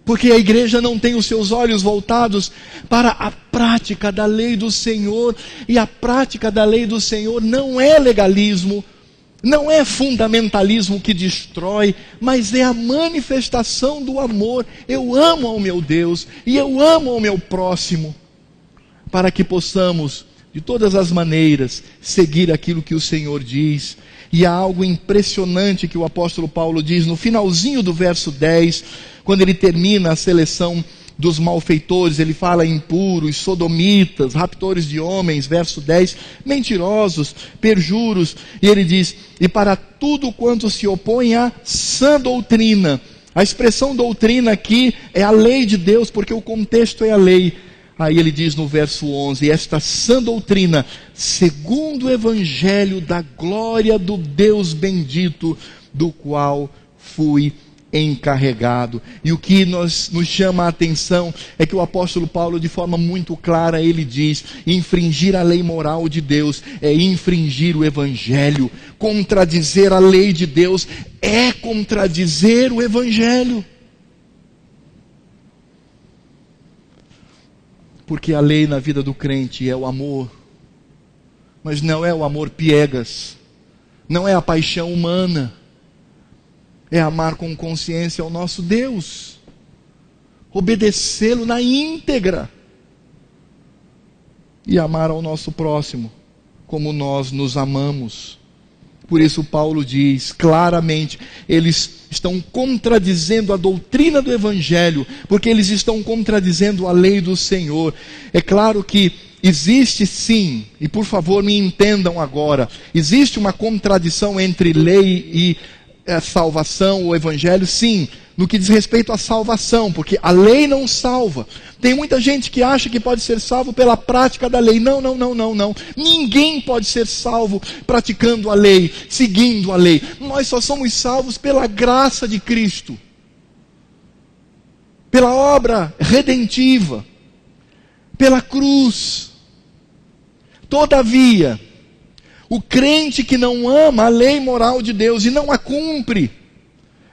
Porque a igreja não tem os seus olhos voltados para a prática da lei do Senhor. E a prática da lei do Senhor não é legalismo, não é fundamentalismo que destrói, mas é a manifestação do amor. Eu amo ao meu Deus e eu amo ao meu próximo, para que possamos, de todas as maneiras, seguir aquilo que o Senhor diz. E há algo impressionante que o apóstolo Paulo diz no finalzinho do verso 10, quando ele termina a seleção dos malfeitores. Ele fala impuros, sodomitas, raptores de homens, verso 10, mentirosos, perjuros. E ele diz: e para tudo quanto se opõe à sã doutrina. A expressão doutrina aqui é a lei de Deus, porque o contexto é a lei. Aí ele diz no verso 11: esta sã doutrina, segundo o evangelho da glória do Deus bendito, do qual fui encarregado. E o que nos chama a atenção é que o apóstolo Paulo, de forma muito clara, ele diz: infringir a lei moral de Deus é infringir o evangelho. Contradizer a lei de Deus é contradizer o evangelho. Porque a lei na vida do crente é o amor, mas não é o amor piegas, não é a paixão humana, é amar com consciência ao nosso Deus, obedecê-lo na íntegra e amar ao nosso próximo como nós nos amamos. Por isso Paulo diz claramente, eles estão contradizendo a doutrina do Evangelho, porque eles estão contradizendo a lei do Senhor. É claro que existe sim, e por favor me entendam agora, existe uma contradição entre lei e salvação, o Evangelho, sim, no que diz respeito à salvação, porque a lei não salva. Tem muita gente que acha que pode ser salvo pela prática da lei. Não. Ninguém pode ser salvo praticando a lei, seguindo a lei. Nós só somos salvos pela graça de Cristo, pela obra redentiva, pela cruz. Todavia, o crente que não ama a lei moral de Deus e não a cumpre,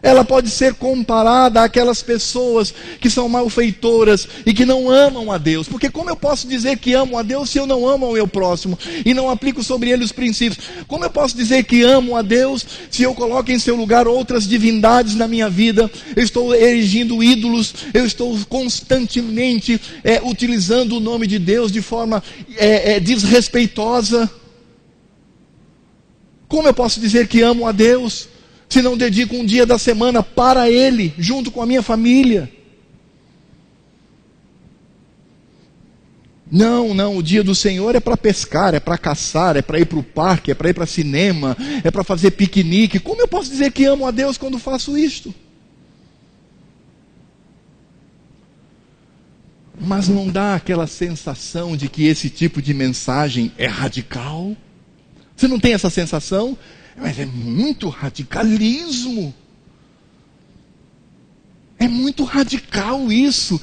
ela pode ser comparada àquelas pessoas que são malfeitoras e que não amam a Deus. Porque como eu posso dizer que amo a Deus se eu não amo ao meu próximo e não aplico sobre ele os princípios? Como eu posso dizer que amo a Deus se eu coloco em seu lugar outras divindades na minha vida? Eu estou erigindo ídolos, eu estou constantemente utilizando o nome de Deus de forma desrespeitosa. Como eu posso dizer que amo a Deus se não dedico um dia da semana para Ele, junto com a minha família? Não, o dia do Senhor é para pescar, é para caçar, é para ir para o parque, é para ir para cinema, é para fazer piquenique. Como eu posso dizer que amo a Deus quando faço isto? Mas não dá aquela sensação de que esse tipo de mensagem é radical? Você não tem essa sensação? Mas é muito radicalismo. É muito radical isso.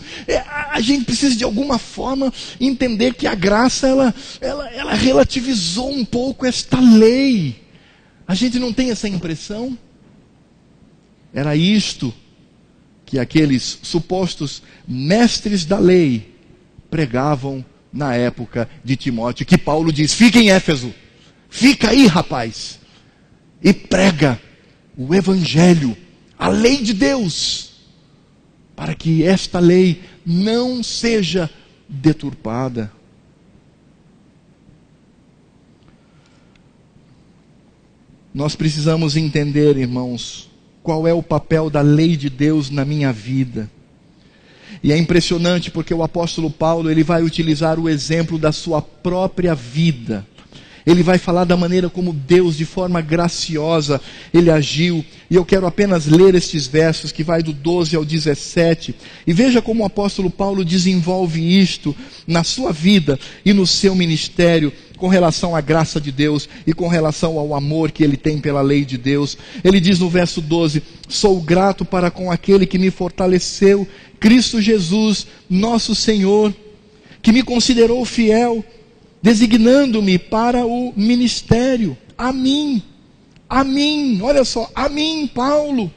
A gente precisa de alguma forma entender que a graça ela relativizou um pouco esta lei. A gente não tem essa impressão? Era isto que aqueles supostos mestres da lei pregavam na época de Timóteo, que Paulo diz: fica em Éfeso, fica aí, rapaz, e prega o Evangelho, a lei de Deus, para que esta lei não seja deturpada. Nós precisamos entender, irmãos, qual é o papel da lei de Deus na minha vida. E é impressionante porque o apóstolo Paulo, ele vai utilizar o exemplo da sua própria vida. Ele vai falar da maneira como Deus, de forma graciosa, Ele agiu. E eu quero apenas ler estes versos, que vai do 12 ao 17. E veja como o apóstolo Paulo desenvolve isto na sua vida e no seu ministério. com relação à graça de Deus e com relação ao amor que ele tem pela lei de Deus. Ele diz no verso 12: sou grato para com aquele que me fortaleceu, Cristo Jesus, nosso Senhor, que me considerou fiel, designando-me para o ministério. A mim, olha só, a mim, Paulo,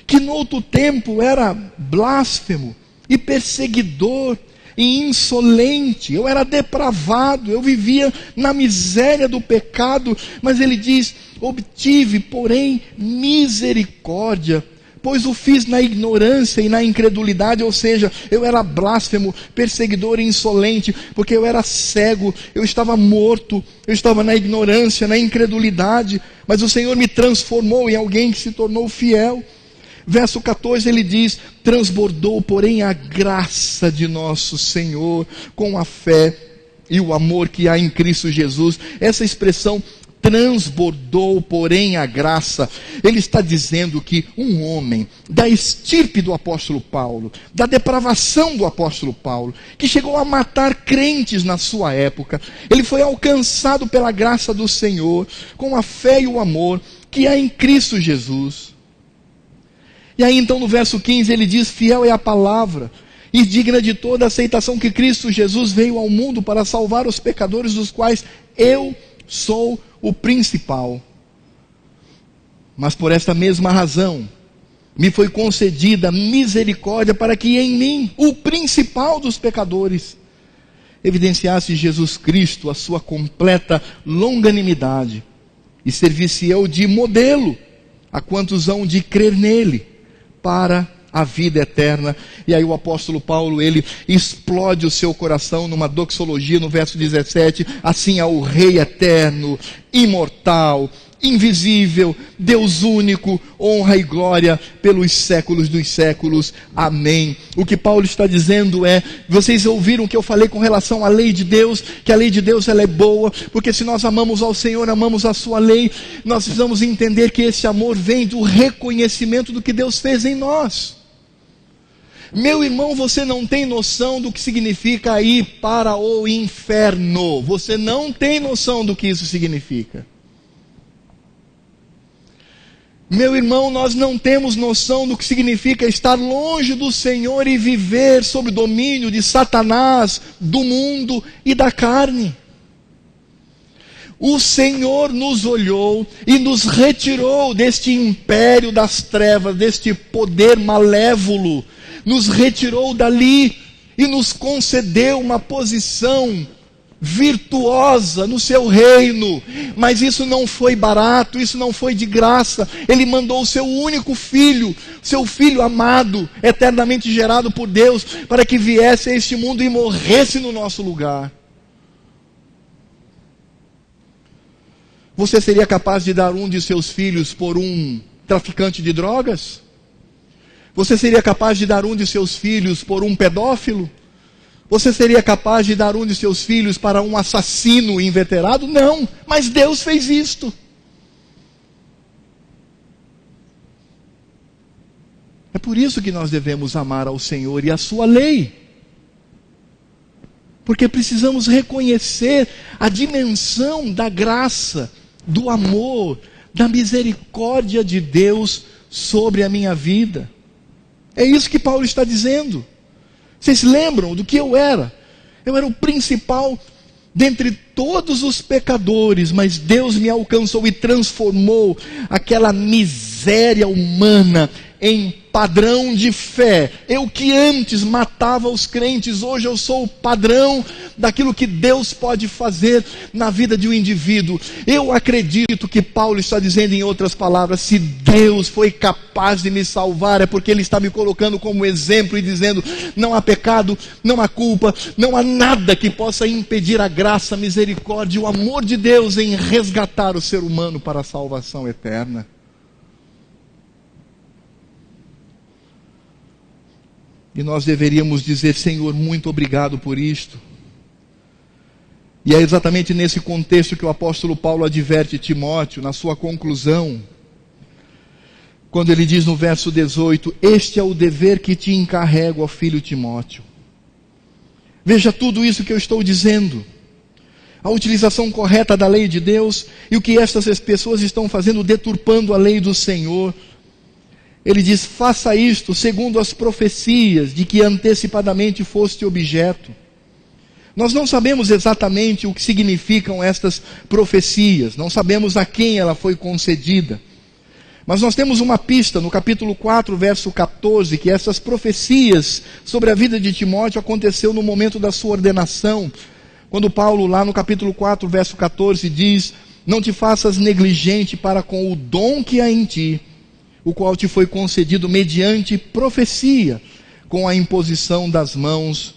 que no outro tempo era blasfemo e perseguidor e insolente, eu era depravado, eu vivia na miséria do pecado, mas ele diz: obtive, porém, misericórdia, pois o fiz na ignorância e na incredulidade. Ou seja, eu era blasfemo, perseguidor e insolente, porque eu era cego, eu estava morto, eu estava na ignorância, na incredulidade, mas o Senhor me transformou em alguém que se tornou fiel. Verso 14 ele diz: transbordou, porém, a graça de nosso Senhor com a fé e o amor que há em Cristo Jesus. Essa expressão, transbordou, porém, a graça, ele está dizendo que um homem da estirpe do apóstolo Paulo, da depravação do apóstolo Paulo, que chegou a matar crentes na sua época, ele foi alcançado pela graça do Senhor, com a fé e o amor que há em Cristo Jesus. E aí então no verso 15 ele diz: fiel é a palavra e digna de toda aceitação que Cristo Jesus veio ao mundo para salvar os pecadores, dos quais eu sou o principal. Mas por esta mesma razão me foi concedida misericórdia, para que em mim, o principal dos pecadores, evidenciasse Jesus Cristo a sua completa longanimidade, e servisse eu de modelo a quantos hão de crer nele para a vida eterna. E aí o apóstolo Paulo, ele explode o seu coração numa doxologia no verso 17: assim ao Rei eterno, imortal, invisível, Deus único, honra e glória pelos séculos dos séculos. Amém. O que Paulo está dizendo é: vocês ouviram o que eu falei com relação à lei de Deus, que a lei de Deus ela é boa, porque se nós amamos ao Senhor, amamos a sua lei, nós precisamos entender que esse amor vem do reconhecimento do que Deus fez em nós. Meu irmão, você não tem noção do que significa ir para o inferno. Você não tem noção do que isso significa. Meu irmão, nós não temos noção do que significa estar longe do Senhor e viver sob o domínio de Satanás, do mundo e da carne. O Senhor nos olhou e nos retirou deste império das trevas, deste poder malévolo, nos retirou dali e nos concedeu uma posição virtuosa no seu reino. Mas isso não foi barato, isso não foi de graça. Ele mandou o seu único filho, seu filho amado, eternamente gerado por Deus, para que viesse a este mundo e morresse no nosso lugar. Você seria capaz de dar um de seus filhos por um traficante de drogas? Você seria capaz de dar um de seus filhos por um pedófilo? Você seria capaz de dar um de seus filhos para um assassino inveterado? Não, mas Deus fez isto. É por isso que nós devemos amar ao Senhor e a sua lei. Porque precisamos reconhecer a dimensão da graça, do amor, da misericórdia de Deus sobre a minha vida. É isso que Paulo está dizendo. Vocês lembram do que eu era? Eu era o principal dentre todos os pecadores, mas Deus me alcançou e transformou aquela miséria humana em padrão de fé. Eu que antes matava os crentes, hoje eu sou o padrão daquilo que Deus pode fazer na vida de um indivíduo. Eu acredito que Paulo está dizendo, em outras palavras, se Deus foi capaz de me salvar, é porque Ele está me colocando como exemplo e dizendo: não há pecado, não há culpa, não há nada que possa impedir a graça, a misericórdia e o amor de Deus em resgatar o ser humano para a salvação eterna. E nós deveríamos dizer: Senhor, muito obrigado por isto. E é exatamente nesse contexto que o apóstolo Paulo adverte Timóteo, na sua conclusão, quando ele diz no verso 18: este é o dever que te encarrego, ó filho Timóteo. Veja tudo isso que eu estou dizendo. a utilização correta da lei de Deus, e o que estas pessoas estão fazendo, deturpando a lei do Senhor. Ele diz: faça isto segundo as profecias de que antecipadamente foste objeto. Nós não sabemos exatamente o que significam estas profecias, não sabemos a quem ela foi concedida. Mas nós temos uma pista no capítulo 4, verso 14, que essas profecias sobre a vida de Timóteo aconteceu no momento da sua ordenação. Quando Paulo, lá no capítulo 4, verso 14, diz: não te faças negligente para com o dom que há em ti, o qual te foi concedido mediante profecia, com a imposição das mãos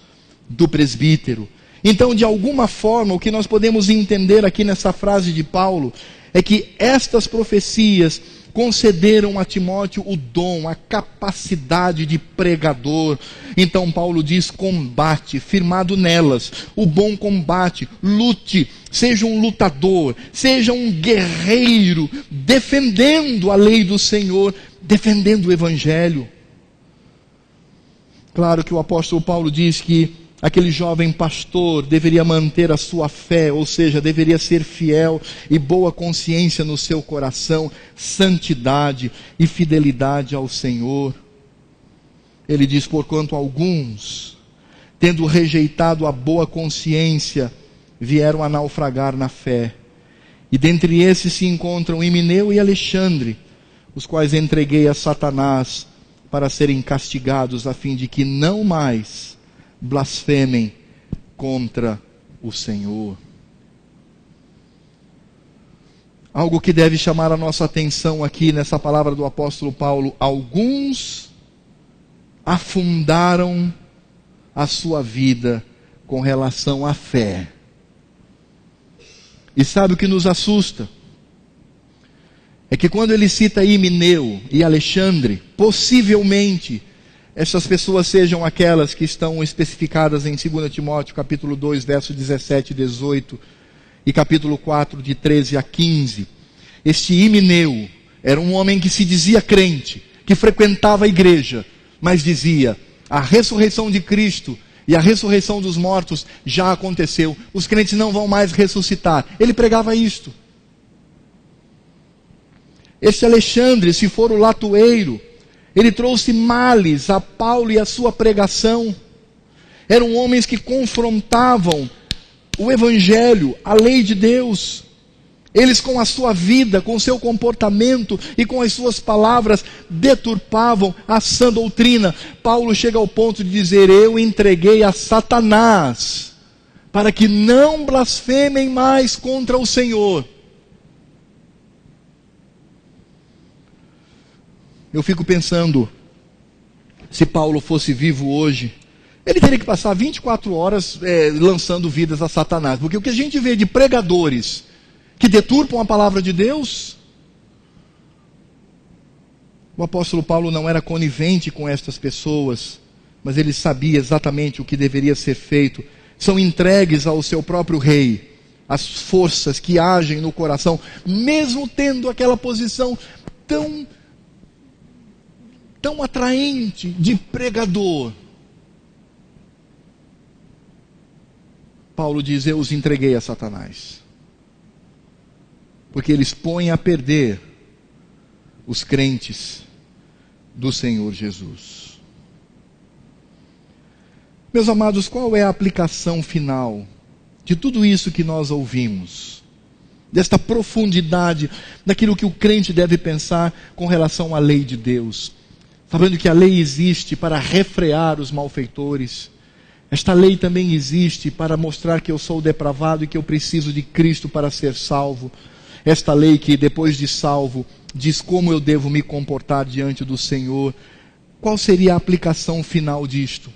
do presbítero. Então, de alguma forma, o que nós podemos entender aqui nessa frase de Paulo, é que estas profecias concederam a Timóteo o dom, a capacidade de pregador. Então Paulo diz: combate, firmado nelas, o bom combate, lute, seja um lutador, seja um guerreiro, defendendo a lei do Senhor, defendendo o Evangelho. Claro que o apóstolo Paulo diz que aquele jovem pastor deveria manter a sua fé, ou seja, deveria ser fiel e boa consciência no seu coração, santidade e fidelidade ao Senhor. Ele diz: porquanto alguns, tendo rejeitado a boa consciência, vieram a naufragar na fé. E dentre esses se encontram Himeneu e Alexandre, os quais entreguei a Satanás para serem castigados, a fim de que não mais blasfemem contra o Senhor. Algo que deve chamar a nossa atenção aqui nessa palavra do apóstolo Paulo: alguns afundaram a sua vida com relação à fé. E sabe o que nos assusta? É que quando ele cita Himeneu e Alexandre, possivelmente essas pessoas sejam aquelas que estão especificadas em 2 Timóteo capítulo 2, verso 17 e 18, e capítulo 4, de 13 a 15. Este Himeneu era um homem que se dizia crente, que frequentava a igreja, mas dizia: a ressurreição de Cristo e a ressurreição dos mortos já aconteceu, os crentes não vão mais ressuscitar. Ele pregava isto. Este Alexandre, se for o latoeiro, ele trouxe males a Paulo e a sua pregação. Eram homens que confrontavam o Evangelho, a lei de Deus. Eles, com a sua vida, com o seu comportamento e com as suas palavras, deturpavam a sã doutrina. Paulo chega ao ponto de dizer: eu entreguei a Satanás, para que não blasfemem mais contra o Senhor. Eu fico pensando, se Paulo fosse vivo hoje, ele teria que passar 24 horas lançando vidas a Satanás. Porque o que a gente vê de pregadores que deturpam a palavra de Deus, o apóstolo Paulo não era conivente com estas pessoas, mas ele sabia exatamente o que deveria ser feito. São entregues ao seu próprio rei as forças que agem no coração, mesmo tendo aquela posição tão atraente de pregador. Paulo diz: eu os entreguei a Satanás, porque eles põem a perder os crentes do Senhor Jesus. Meus amados, qual é a aplicação final de tudo isso que nós ouvimos? Desta profundidade, daquilo que o crente deve pensar com relação à lei de Deus. Sabendo que a lei existe para refrear os malfeitores. Esta lei também existe para mostrar que eu sou depravado e que eu preciso de Cristo para ser salvo. Esta lei que, depois de salvo, diz como eu devo me comportar diante do Senhor. Qual seria a aplicação final disto?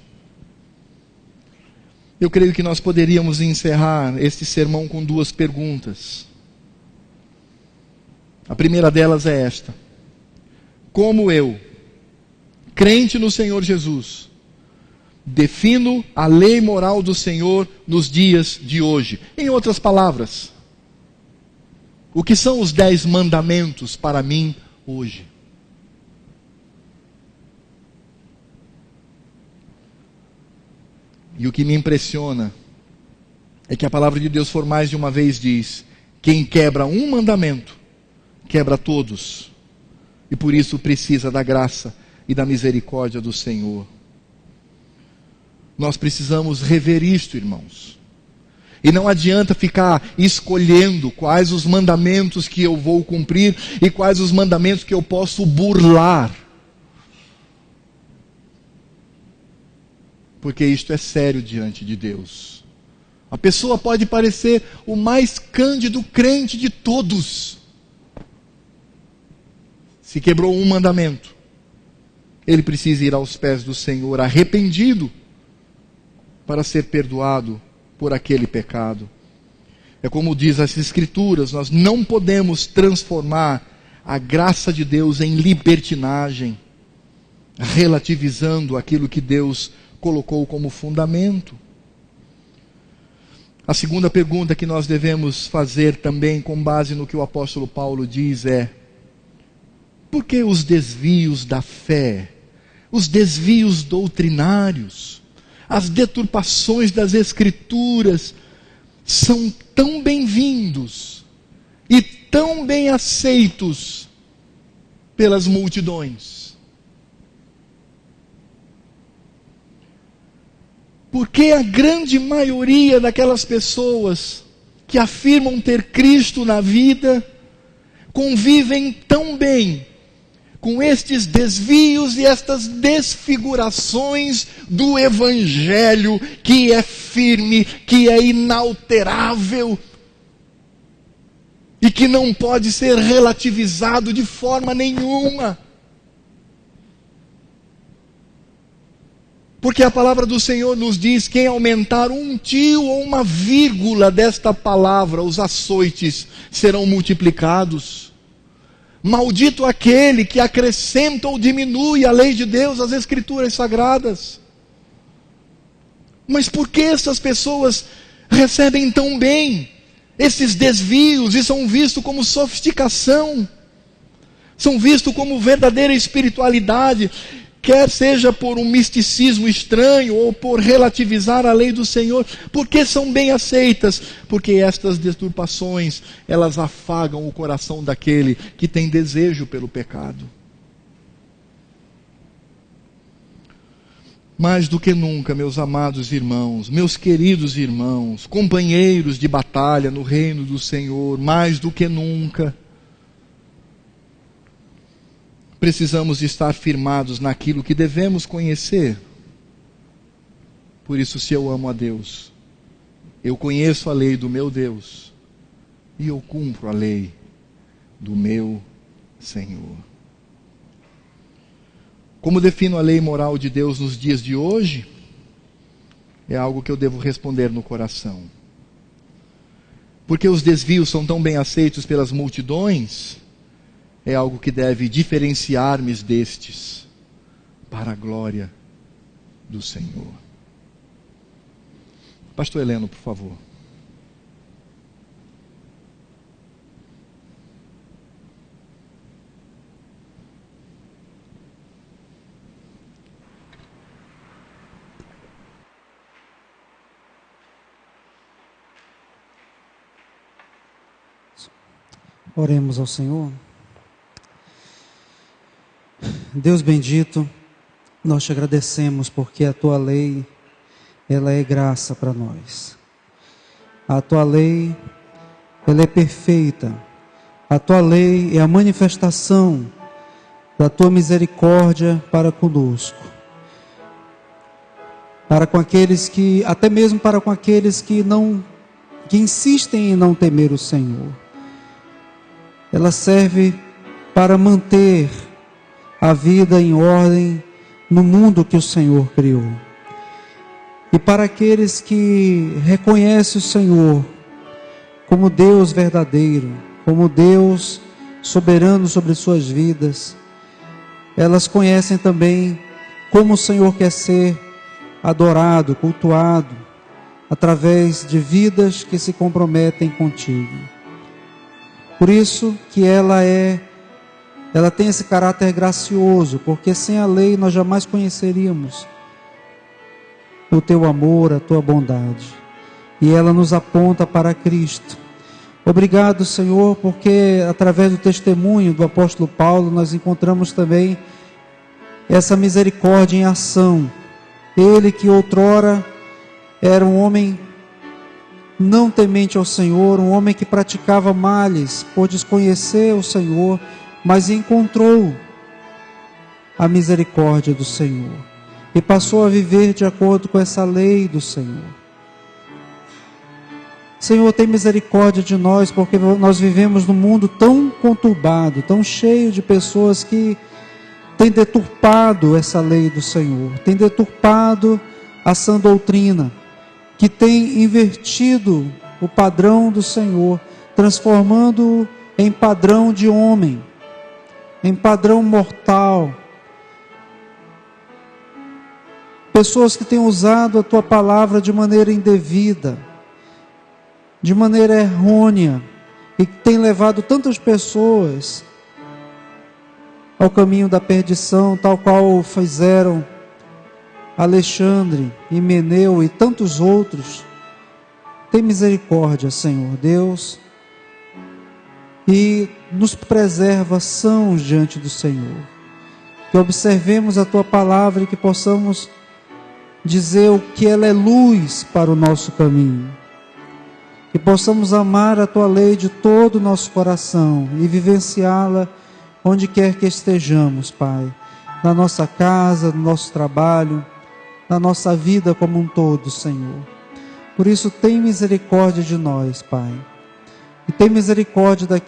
Eu creio que nós poderíamos encerrar este sermão com duas perguntas. A primeira delas é esta: como eu, crente no Senhor Jesus, defino a lei moral do Senhor nos dias de hoje? Em outras palavras, o que são os 10 mandamentos para mim hoje? E o que me impressiona é que a palavra de Deus, por mais de uma vez, diz: quem quebra um mandamento, quebra todos. E por isso precisa da graça e da misericórdia do Senhor. Nós precisamos rever isto, irmãos. E não adianta ficar escolhendo quais os mandamentos que eu vou cumprir e quais os mandamentos que eu posso burlar. Porque isto é sério diante de Deus. A pessoa pode parecer o mais cândido crente de todos. Se quebrou um mandamento, ele precisa ir aos pés do Senhor arrependido para ser perdoado por aquele pecado. É como diz as Escrituras, nós não podemos transformar a graça de Deus em libertinagem, relativizando aquilo que Deus colocou como fundamento. A segunda pergunta que nós devemos fazer também, com base no que o apóstolo Paulo diz, é: por que os desvios da fé, os desvios doutrinários, as deturpações das Escrituras são tão bem-vindos e tão bem aceitos pelas multidões? Porque a grande maioria daquelas pessoas que afirmam ter Cristo na vida convivem tão bem com estes desvios e estas desfigurações do Evangelho, que é firme, que é inalterável e que não pode ser relativizado de forma nenhuma. Porque a palavra do Senhor nos diz: quem aumentar um tio ou uma vírgula desta palavra, os açoites serão multiplicados. Maldito aquele que acrescenta ou diminui a lei de Deus, as Escrituras sagradas. Mas por que essas pessoas recebem tão bem esses desvios e são vistos como sofisticação? São vistos como verdadeira espiritualidade, quer seja por um misticismo estranho ou por relativizar a lei do Senhor. Por que são bem aceitas? Porque estas deturpações, elas afagam o coração daquele que tem desejo pelo pecado. Mais do que nunca, meus amados irmãos, meus queridos irmãos, companheiros de batalha no reino do Senhor, mais do que nunca, precisamos estar firmados naquilo que devemos conhecer. Por isso, se eu amo a Deus, eu conheço a lei do meu Deus e eu cumpro a lei do meu Senhor. Como defino a lei moral de Deus nos dias de hoje? É algo que eu devo responder no coração. Porque os desvios são tão bem aceitos pelas multidões, é algo que deve diferenciar-me destes, para a glória do Senhor. Pastor Heleno, por favor. Oremos ao Senhor. Deus bendito, nós te agradecemos porque a tua lei, ela é graça para nós. A tua lei, ela é perfeita. A tua lei é a manifestação da tua misericórdia para conosco. Para com aqueles que, até mesmo para com aqueles que insistem em não temer o Senhor. Ela serve para manter a vida em ordem no mundo que o Senhor criou. E para aqueles que reconhecem o Senhor como Deus verdadeiro, como Deus soberano sobre suas vidas, elas conhecem também como o Senhor quer ser adorado, cultuado, através de vidas que se comprometem contigo. Por isso que ela tem esse caráter gracioso, porque sem a lei nós jamais conheceríamos o teu amor, a tua bondade. e ela nos aponta para Cristo. Obrigado, Senhor, porque através do testemunho do apóstolo Paulo nós encontramos também essa misericórdia em ação. Ele que outrora era um homem não temente ao Senhor, um homem que praticava males por desconhecer o Senhor, mas encontrou a misericórdia do Senhor e passou a viver de acordo com essa lei do Senhor. Senhor, tem misericórdia de nós, porque nós vivemos num mundo tão conturbado, tão cheio de pessoas que têm deturpado essa lei do Senhor, têm deturpado a sã doutrina, que têm invertido o padrão do Senhor, transformando-o em padrão de homem, em padrão mortal. Pessoas que têm usado a Tua palavra de maneira indevida, de maneira errônea, e que têm levado tantas pessoas ao caminho da perdição, tal qual fizeram Alexandre, Himeneu e tantos outros. Tem misericórdia, Senhor Deus, e nos preserva sãos diante do Senhor. Que observemos a Tua palavra e que possamos dizer o que ela é luz para o nosso caminho. Que possamos amar a Tua lei de todo o nosso coração e vivenciá-la onde quer que estejamos, Pai. Na nossa casa, no nosso trabalho, na nossa vida como um todo, Senhor. Por isso, tem misericórdia de nós, Pai. E tem misericórdia daqueles